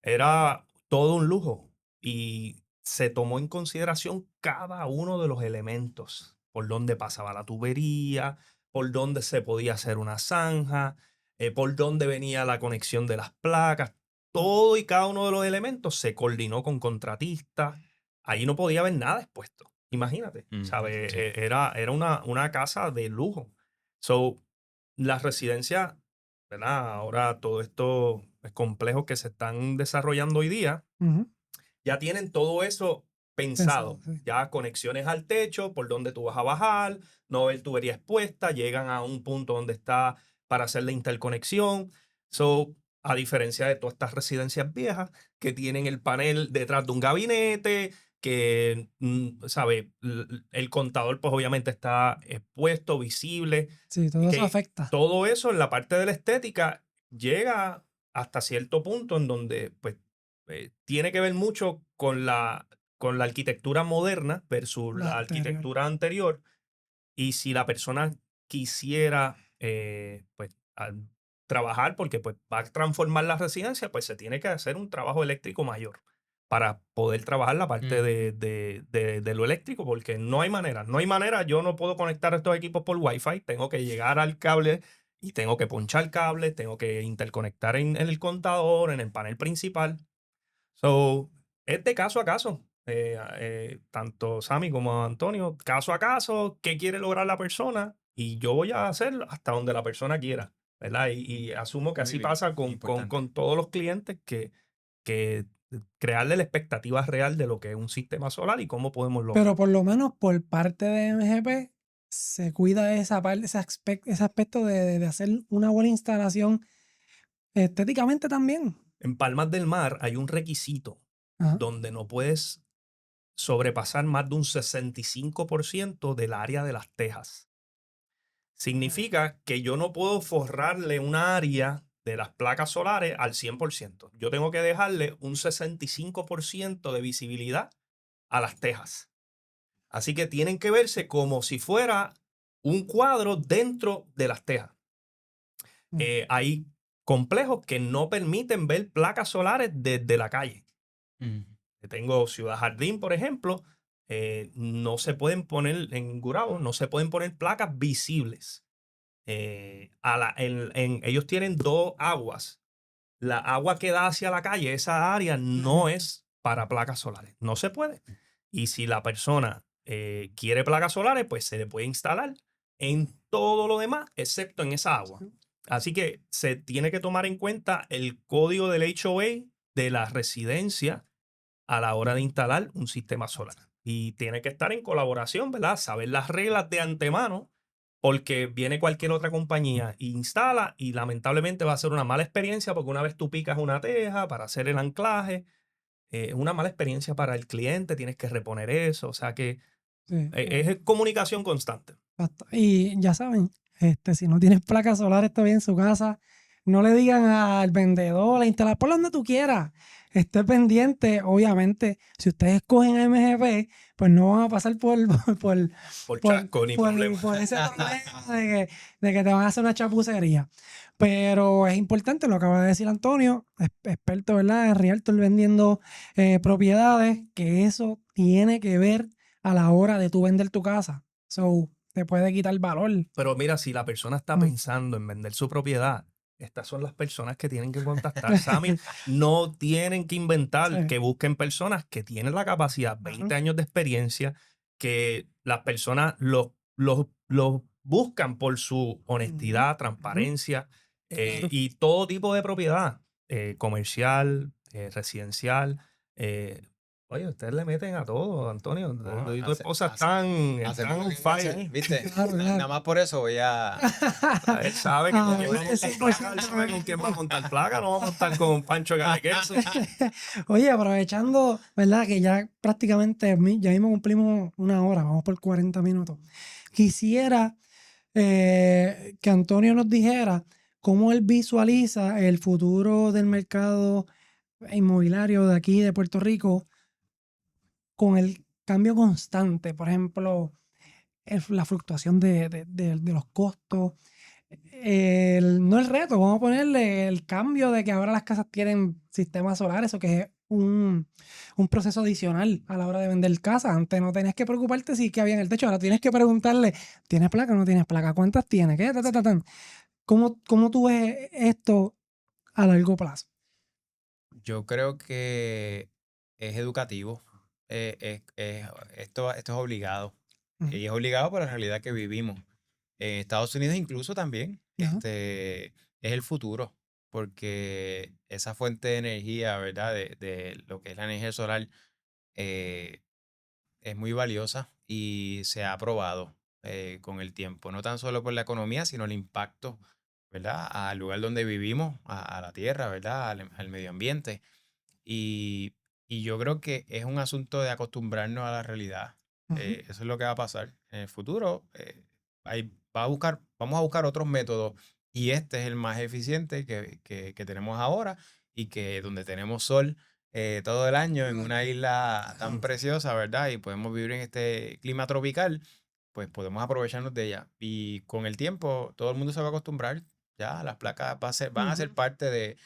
era todo un lujo. Y se tomó en consideración cada uno de los elementos, por dónde pasaba la tubería, por dónde se podía hacer una zanja, por dónde venía la conexión de las placas. Todo y cada uno de los elementos se coordinó con contratistas. Ahí no podía haber nada expuesto. Imagínate, ¿sabes? Sí. Era una casa de lujo. So, las residencias, ¿verdad? Ahora todos estos complejos que se están desarrollando hoy día, Ujú. ya tienen todo eso Pensado, pensado. sí. Ya conexiones al techo, por donde tú vas a bajar, no ver tubería expuesta, llegan a un punto donde está para hacer la interconexión. So, a diferencia de todas estas residencias viejas que tienen el panel detrás de un gabinete, que, ¿sabe? El contador, pues obviamente está expuesto, visible, Sí, todo eso que afecta. todo eso en la parte de la estética llega hasta cierto punto en donde, pues, tiene que ver mucho con la arquitectura moderna versus La la anterior. arquitectura anterior. Y si la persona quisiera pues, trabajar porque pues, va a transformar la residencia, pues se tiene que hacer un trabajo eléctrico mayor para poder trabajar la parte de lo eléctrico, porque no hay manera, no hay manera, yo no puedo conectar estos equipos por Wi-Fi, tengo que llegar al cable y tengo que ponchar cables, tengo que interconectar en el contador, en el panel principal. So, es de caso a caso. Tanto Sammy como Antonio, caso a caso, qué quiere lograr la persona y yo voy a hacer hasta donde la persona quiera, ¿verdad? Y asumo que Muy así bien, pasa importante. con todos los clientes que crearle la expectativa real de lo que es un sistema solar y cómo podemos Pero lograrlo. por lo menos por parte de MGP se cuida esa parte, ese aspecto de hacer una buena instalación estéticamente también. En Palmas del Mar hay un requisito Ajá. donde no puedes sobrepasar más de un 65% del área de las tejas. Significa que yo no puedo forrarle un área de las placas solares al 100%. Yo tengo que dejarle un 65% de visibilidad a las tejas. Así que tienen que verse como si fuera un cuadro dentro de las tejas. Mm. Hay complejos que no permiten ver placas solares desde la calle. Tengo Ciudad Jardín, por ejemplo, no se pueden poner en Gurabo, no se pueden poner placas visibles. Ellos tienen 2 aguas. La agua que da hacia la calle, esa área no es para placas solares. No se puede. Y si la persona quiere placas solares, pues se le puede instalar en todo lo demás, excepto en esa agua. Así que se tiene que tomar en cuenta el código del HOA de la residencia a la hora de instalar un sistema solar. Y tiene que estar en colaboración, ¿verdad? Saber las reglas de antemano, porque viene cualquier otra compañía e instala y lamentablemente va a ser una mala experiencia porque una vez tú picas una teja para hacer el anclaje, es una mala experiencia para el cliente, tienes que reponer eso, o sea que Sí, es comunicación constante. exacto. Y ya saben, si no tienes placas solares todavía en su casa, no le digan al vendedor, a instalar por donde tú quieras. Esté pendiente, obviamente, si ustedes escogen MGP, pues no van a pasar Por chasco ni problema. por ese problema de que te van a hacer una chapucería. Pero es importante, lo acaba de decir Antonio, experto, ¿verdad? En Realtor vendiendo propiedades, que eso tiene que ver a la hora de tú vender tu casa. So, te puede quitar valor. Pero mira, si la persona está Mm. pensando en vender su propiedad, estas son las personas que tienen que contactar, Sammy. No tienen que inventar, Sí. que busquen personas que tienen la capacidad, 20 años de experiencia, que las personas los buscan por su honestidad, transparencia Claro. y todo tipo de propiedad, comercial, residencial. Oye, ustedes le meten a todo, Antonio. Oh, Tú y tu esposa están hacemos lo on que hay que hacer, fire. ¿viste? Claro, claro. Nada más por eso voy a... Él sabe que con Ah, quién va a montar ese placa, él sabe con quién va a montar placa, no va a montar con Pancho Queso. Oye, aprovechando, ¿verdad? Que ya prácticamente ya mismo cumplimos una hora, vamos por 40 minutos. Quisiera que Antonio nos dijera cómo él visualiza el futuro del mercado inmobiliario de aquí, de Puerto Rico, con el cambio constante. Por ejemplo, la fluctuación de los costos. No el reto, vamos a ponerle el cambio de que ahora las casas tienen sistemas solares, o que es un proceso adicional a la hora de vender casa. Antes no tenías que preocuparte si que había en el techo, ahora tienes que preguntarle, ¿tienes placa o no tienes placa? ¿Cuántas tienes? ¿Qué? ¿Cómo tú ves esto a largo plazo? Yo creo que es educativo. Esto es obligado. Ujú. Y es obligado por la realidad que vivimos. En Estados Unidos incluso también Ajá. es el futuro, porque esa fuente de energía, ¿verdad? De lo que es la energía solar, eh, es muy valiosa y se ha probado con el tiempo, no tan solo por la economía, sino el impacto, ¿verdad? Al lugar donde vivimos, a la tierra, ¿verdad? Al medio ambiente. Y, y yo creo que es un asunto de acostumbrarnos a la realidad. Ujú. Eso es lo que va a pasar. En el futuro, vamos a buscar otros métodos y este es el más eficiente que tenemos ahora y que donde tenemos sol todo el año en una isla tan preciosa, ¿verdad? Y podemos vivir en este clima tropical, pues podemos aprovecharnos de ella. Y con el tiempo, todo el mundo se va a acostumbrar. Ya, las placas van a ser Ujú. parte de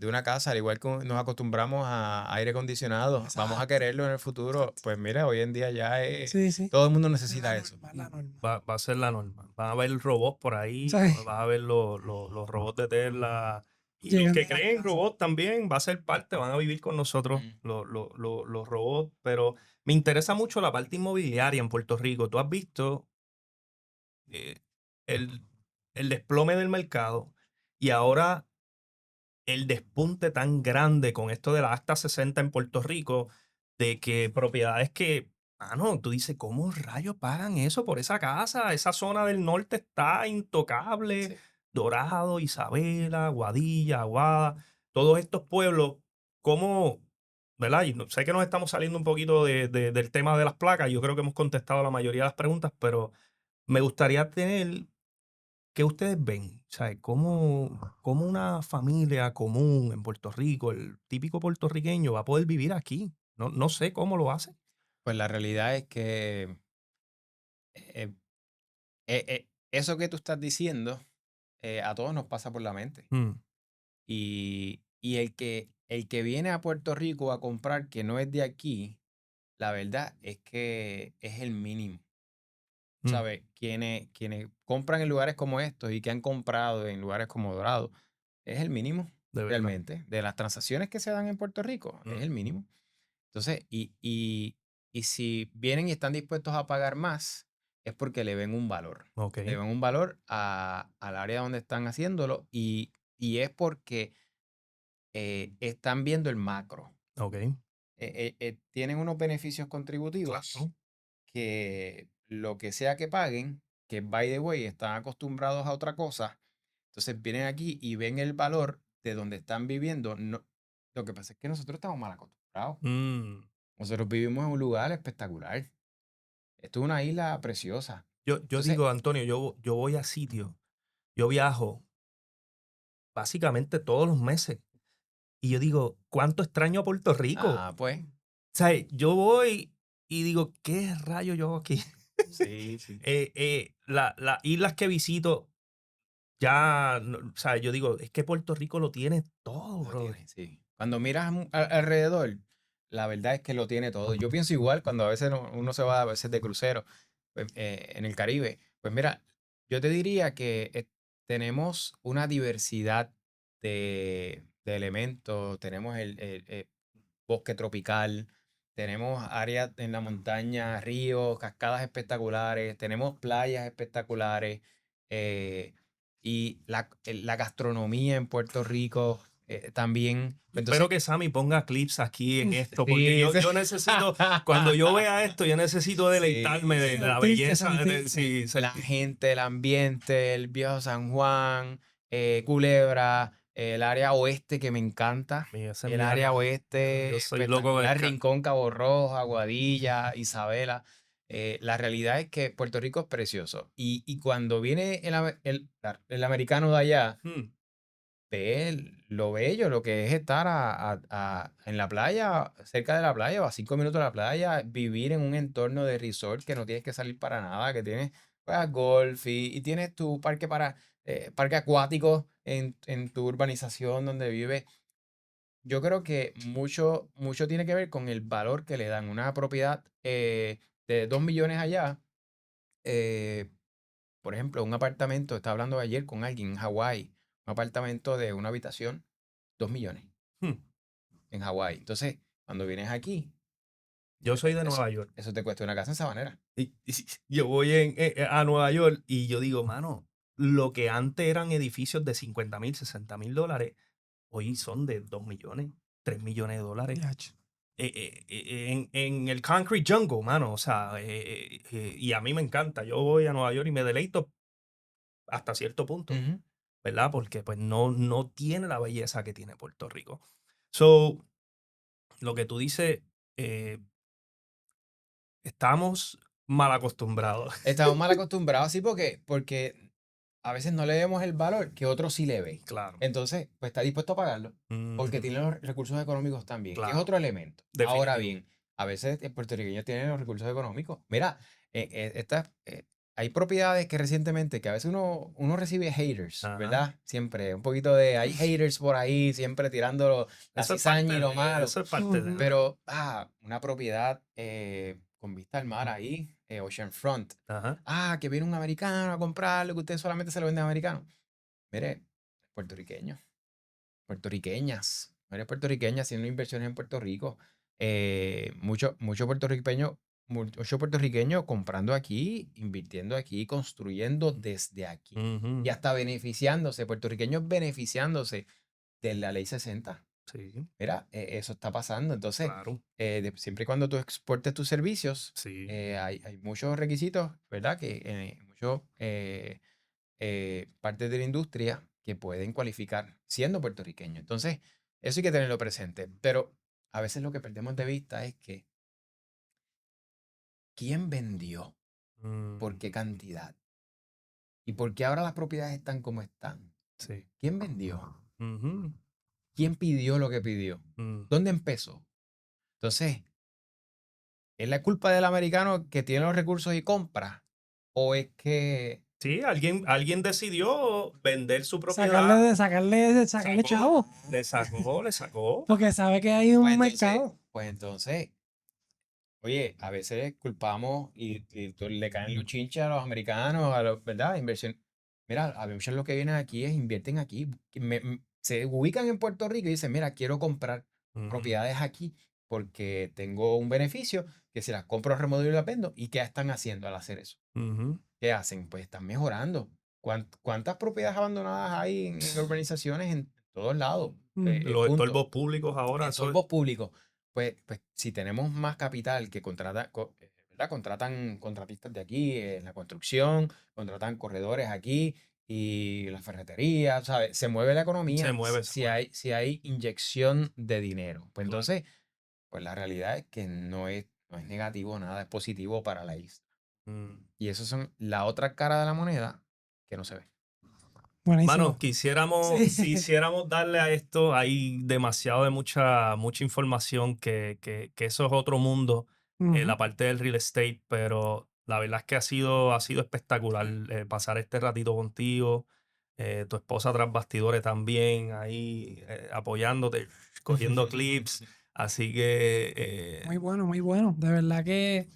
una casa, al igual que nos acostumbramos a aire acondicionado, vamos a Exacto. quererlo en el futuro. Pues mira, hoy en día ya Sí, sí. todo el mundo Es la necesita eso. norma, es la norma. Va a ser la norma. Van a haber robots por ahí, ¿Sabes? vas a ver los robots de Tesla. Y los Llegando que a las creen casas. robots también va a ser parte, van a vivir con nosotros Mm. los robots. Pero me interesa mucho la parte inmobiliaria en Puerto Rico. Tú has visto eh, el, el desplome del mercado y ahora el despunte tan grande con esto de la Acta 60 en Puerto Rico, de que propiedades que, mano, tú dices, ¿cómo rayos pagan eso por esa casa? Esa zona del norte está intocable. Sí. Dorado, Isabela, Guadilla, Aguada, todos estos pueblos, ¿cómo, verdad? Y sé que nos estamos saliendo un poquito del tema de las placas, yo creo que hemos contestado la mayoría de las preguntas, pero me gustaría tener, ¿qué ustedes ven? ¿Sabe? ¿Cómo una familia común en Puerto Rico, el típico puertorriqueño, va a poder vivir aquí? No sé cómo lo hace. Pues la realidad es que eh, eso que tú estás diciendo a todos nos pasa por la mente. Mm, Y el que viene a Puerto Rico a comprar que no es de aquí, la verdad es que es el mínimo. mm, ¿Sabes? Quienes compran en lugares como estos y que han comprado en lugares como Dorado, es el mínimo, de verdad. realmente. De las transacciones que se dan en Puerto Rico, es Mm, el mínimo. Entonces, y si vienen y están dispuestos a pagar más, es porque le ven un valor. ok, Le ven un valor al área donde están haciéndolo y es porque están viendo el macro. ok. Tienen unos beneficios contributivos Claro. que lo que sea que paguen, que by the way están acostumbrados a otra cosa, entonces vienen aquí y ven el valor de donde están viviendo. No, lo que pasa es que nosotros estamos mal acostumbrados. Mm. Nosotros vivimos en un lugar espectacular. Esto es una isla preciosa. Yo Entonces, digo, Antonio, yo voy a sitios, yo viajo básicamente todos los meses. Y yo digo, ¿cuánto extraño a Puerto Rico? pues, ¿Sabes? Yo voy y digo, ¿qué rayo yo hago aquí? sí, sí. Las islas que visito, ya, o sea, yo digo, es que Puerto Rico lo tiene todo, Lo brother. tiene, sí. Cuando miras alrededor, la verdad es que lo tiene todo. Yo pienso igual cuando a veces uno se va a veces de crucero. en el Caribe. Pues mira, yo te diría que tenemos una diversidad de elementos, tenemos el bosque tropical, tenemos áreas en la montaña, ríos, cascadas espectaculares, tenemos playas espectaculares, eh, y la gastronomía en Puerto Rico también. Espero Entonces, que Sammy ponga clips aquí en esto, porque sí, yo necesito, cuando yo vea esto, yo necesito deleitarme de la Sentir, que belleza. sentir. Sí, la gente, el ambiente, el viejo San Juan, Culebra, el área oeste que me encanta. Esa es El mi área área. oeste Yo soy loco de espectacular, Rincón, Cabo Rojo, Aguadilla, Isabela. La realidad es que Puerto Rico es precioso. Y cuando viene el americano de allá, ve lo bello, lo que es estar en la playa, cerca de la playa o a 5 minutos de la playa, vivir en un entorno de resort que no tienes que salir para nada, que tienes golf y tienes tu parque acuático en tu urbanización donde vives. Yo creo que mucho tiene que ver con el valor que le dan. Una propiedad de 2 millones allá, eh, por ejemplo, un apartamento, estaba hablando ayer con alguien en Hawái, un apartamento de una habitación, 2 millones en Hawái. Entonces, cuando vienes aquí, Yo soy de eso, Nueva York. eso te cuesta una casa en Sabanera. Y yo voy a Nueva York y yo digo, mano, lo que antes eran edificios de 50,000, 60,000 dólares, hoy son de 2 millones, 3 millones de dólares. Diacho. En el Concrete Jungle, mano, o sea, y a mí me encanta. Yo voy a Nueva York y me deleito hasta cierto punto, Ujú. ¿verdad? Porque pues no tiene la belleza que tiene Puerto Rico. So, lo que tú dices, eh, estamos mal acostumbrados. Estamos mal acostumbrados así porque a veces no le vemos el valor que otros sí le ven. Claro. Entonces, pues está dispuesto a pagarlo porque Ujú, tiene los recursos económicos también, que es claro, otro elemento. Ahora definitivo. bien, a veces el puertorriqueño tiene los recursos económicos. Mira, hay propiedades que recientemente, que a veces uno recibe haters, Ajá. ¿verdad? Siempre, un poquito hay haters por ahí, siempre tirando la Eso es cizaña parte y lo malo. eso es parte de. Ujú. Pero, una propiedad con vista al mar ahí, Oceanfront. Ajá. Que viene un americano a comprarlo, que usted solamente se lo vende a americanos. Mire, puertorriqueños, puertorriqueñas, mujeres puertorriqueñas haciendo inversiones en Puerto Rico. Mucho puertorriqueño comprando aquí, invirtiendo aquí, construyendo desde aquí. Ujú, Y hasta beneficiándose, puertorriqueños beneficiándose de la ley 60. sí, Mira, eso está pasando. Entonces, claro. siempre y cuando tú exportes tus servicios, Sí. hay muchos requisitos, ¿verdad? Que muchos partes de la industria que pueden cualificar siendo puertorriqueño. Entonces, eso hay que tenerlo presente. Pero a veces lo que perdemos de vista es que ¿quién vendió? ¿Por Mm, qué cantidad? ¿Y por qué ahora las propiedades están como están? sí. ¿Quién vendió? Ujú, ¿Quién pidió lo que pidió? mm. ¿Dónde empezó? Entonces, ¿es la culpa del americano que tiene los recursos y compra? ¿O es que Sí, alguien decidió vender su Sacarle, propiedad, de, sacarle, sacarle chavo. le sacó. Porque sabe que hay pues un entonces, mercado. pues entonces, oye, a veces culpamos y le caen los chinches a los americanos, ¿verdad? Inversión. Mira, a veces lo que vienen aquí es invierten aquí. Se ubican en Puerto Rico y dicen, mira, quiero comprar Ujú, propiedades aquí porque tengo un beneficio que si las compro, remodelo y las vendo. ¿Y qué están haciendo al hacer eso? ujú. ¿Qué hacen? Pues están mejorando. ¿Cuántas propiedades abandonadas hay en urbanizaciones en todos lados? Mm. Los Punto. estorbos públicos ahora, En eso torbos públicos, pues si tenemos más capital que ¿verdad? Contratan contratistas de aquí en la construcción, contratan corredores aquí y la ferretería, ¿sabes? Se mueve la se economía mueve, se mueve. si hay inyección de dinero. Pues Claro. entonces, pues la realidad es que no es negativo nada, es positivo para la isla. Mm. Y eso son la otra cara de la moneda que no se ve. Buenísimo. Mano, si Sí. quisiéramos darle a esto, hay demasiado de mucha información que eso es otro mundo, Ujú. la parte del real estate, pero la verdad es que ha sido espectacular pasar este ratito contigo, tu esposa tras bastidores también, ahí apoyándote, cogiendo clips, así que Muy bueno, muy bueno. De verdad que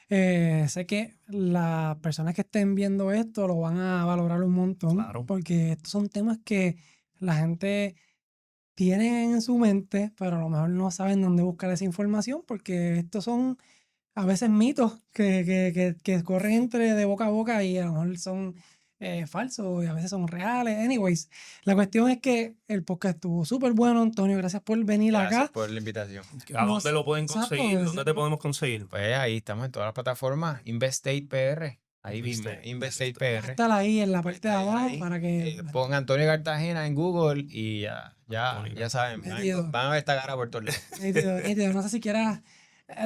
Sé que las personas que estén viendo esto lo van a valorar un montón, Claro. porque estos son temas que la gente tiene en su mente, pero a lo mejor no saben dónde buscar esa información, porque estos son a veces mitos que corren entre de boca a boca y a lo mejor son falsos y a veces son reales. Anyways, la cuestión es que el podcast estuvo súper bueno, Antonio. Gracias por venir Gracias acá. por la invitación. ¿A dónde lo pueden Exacto, conseguir? ¿Dónde te podemos conseguir? Pues ahí estamos en todas las plataformas. Investate PR. Ahí mismo, Investate. Investate va a PR. estar ahí en la parte de Ahí, abajo ahí. para que Pongan Antonio Cartagena en Google y Antonio ya saben, Nítido. van a ver esta cara por todos lados. nítido, nítido. No sé si quieras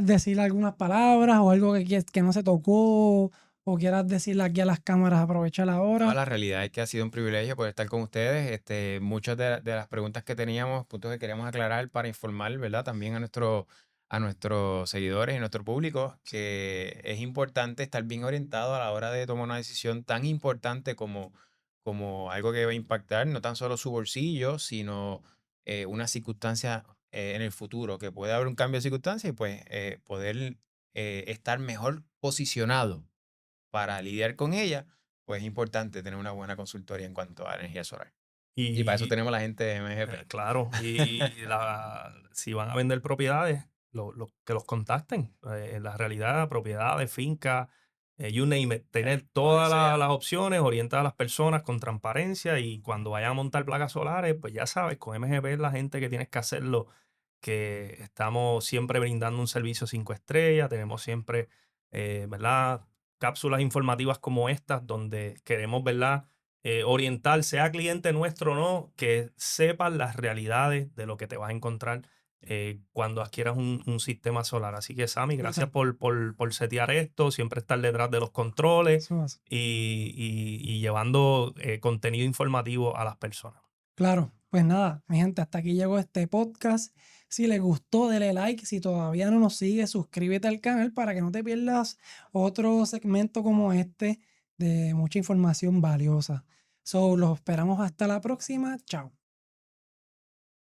decir algunas palabras o algo que no se tocó o quieras decirle aquí a las cámaras, aprovechar No, ahora. la realidad es que ha sido un privilegio poder estar con ustedes. Muchas de las preguntas que teníamos, puntos que queríamos aclarar para informar, ¿verdad? También a nuestros seguidores y nuestro público, que es importante estar bien orientado a la hora de tomar una decisión tan importante como algo que va a impactar no tan solo su bolsillo, sino una circunstancia en el futuro, que puede haber un cambio de circunstancia y pues poder estar mejor posicionado para lidiar con ella, pues es importante tener una buena consultoría en cuanto a energía solar. Y para eso Y tenemos la gente de MGP. claro, si van a vender propiedades, que los contacten. En la realidad, propiedades, fincas, you name it, tener Lo que todas sea. las opciones, orientar a las personas con transparencia y cuando vayan a montar placas solares, pues ya sabes, con MGP es la gente que tienes que hacerlo, que estamos siempre brindando un servicio 5 estrellas, tenemos siempre, ¿verdad? Cápsulas informativas como estas donde queremos, ¿verdad? Orientar, sea cliente nuestro o no, que sepan las realidades de lo que te vas a encontrar cuando adquieras un sistema solar. Así que, Sammy, gracias por setear esto, siempre estar detrás de los controles Eso es. y llevando contenido informativo a las personas. Claro, pues nada, mi gente, hasta aquí llegó este podcast. Si les gustó, dele like. Si todavía no nos sigue, suscríbete al canal para que no te pierdas otro segmento como este de mucha información valiosa. So, los esperamos hasta la próxima. Chao.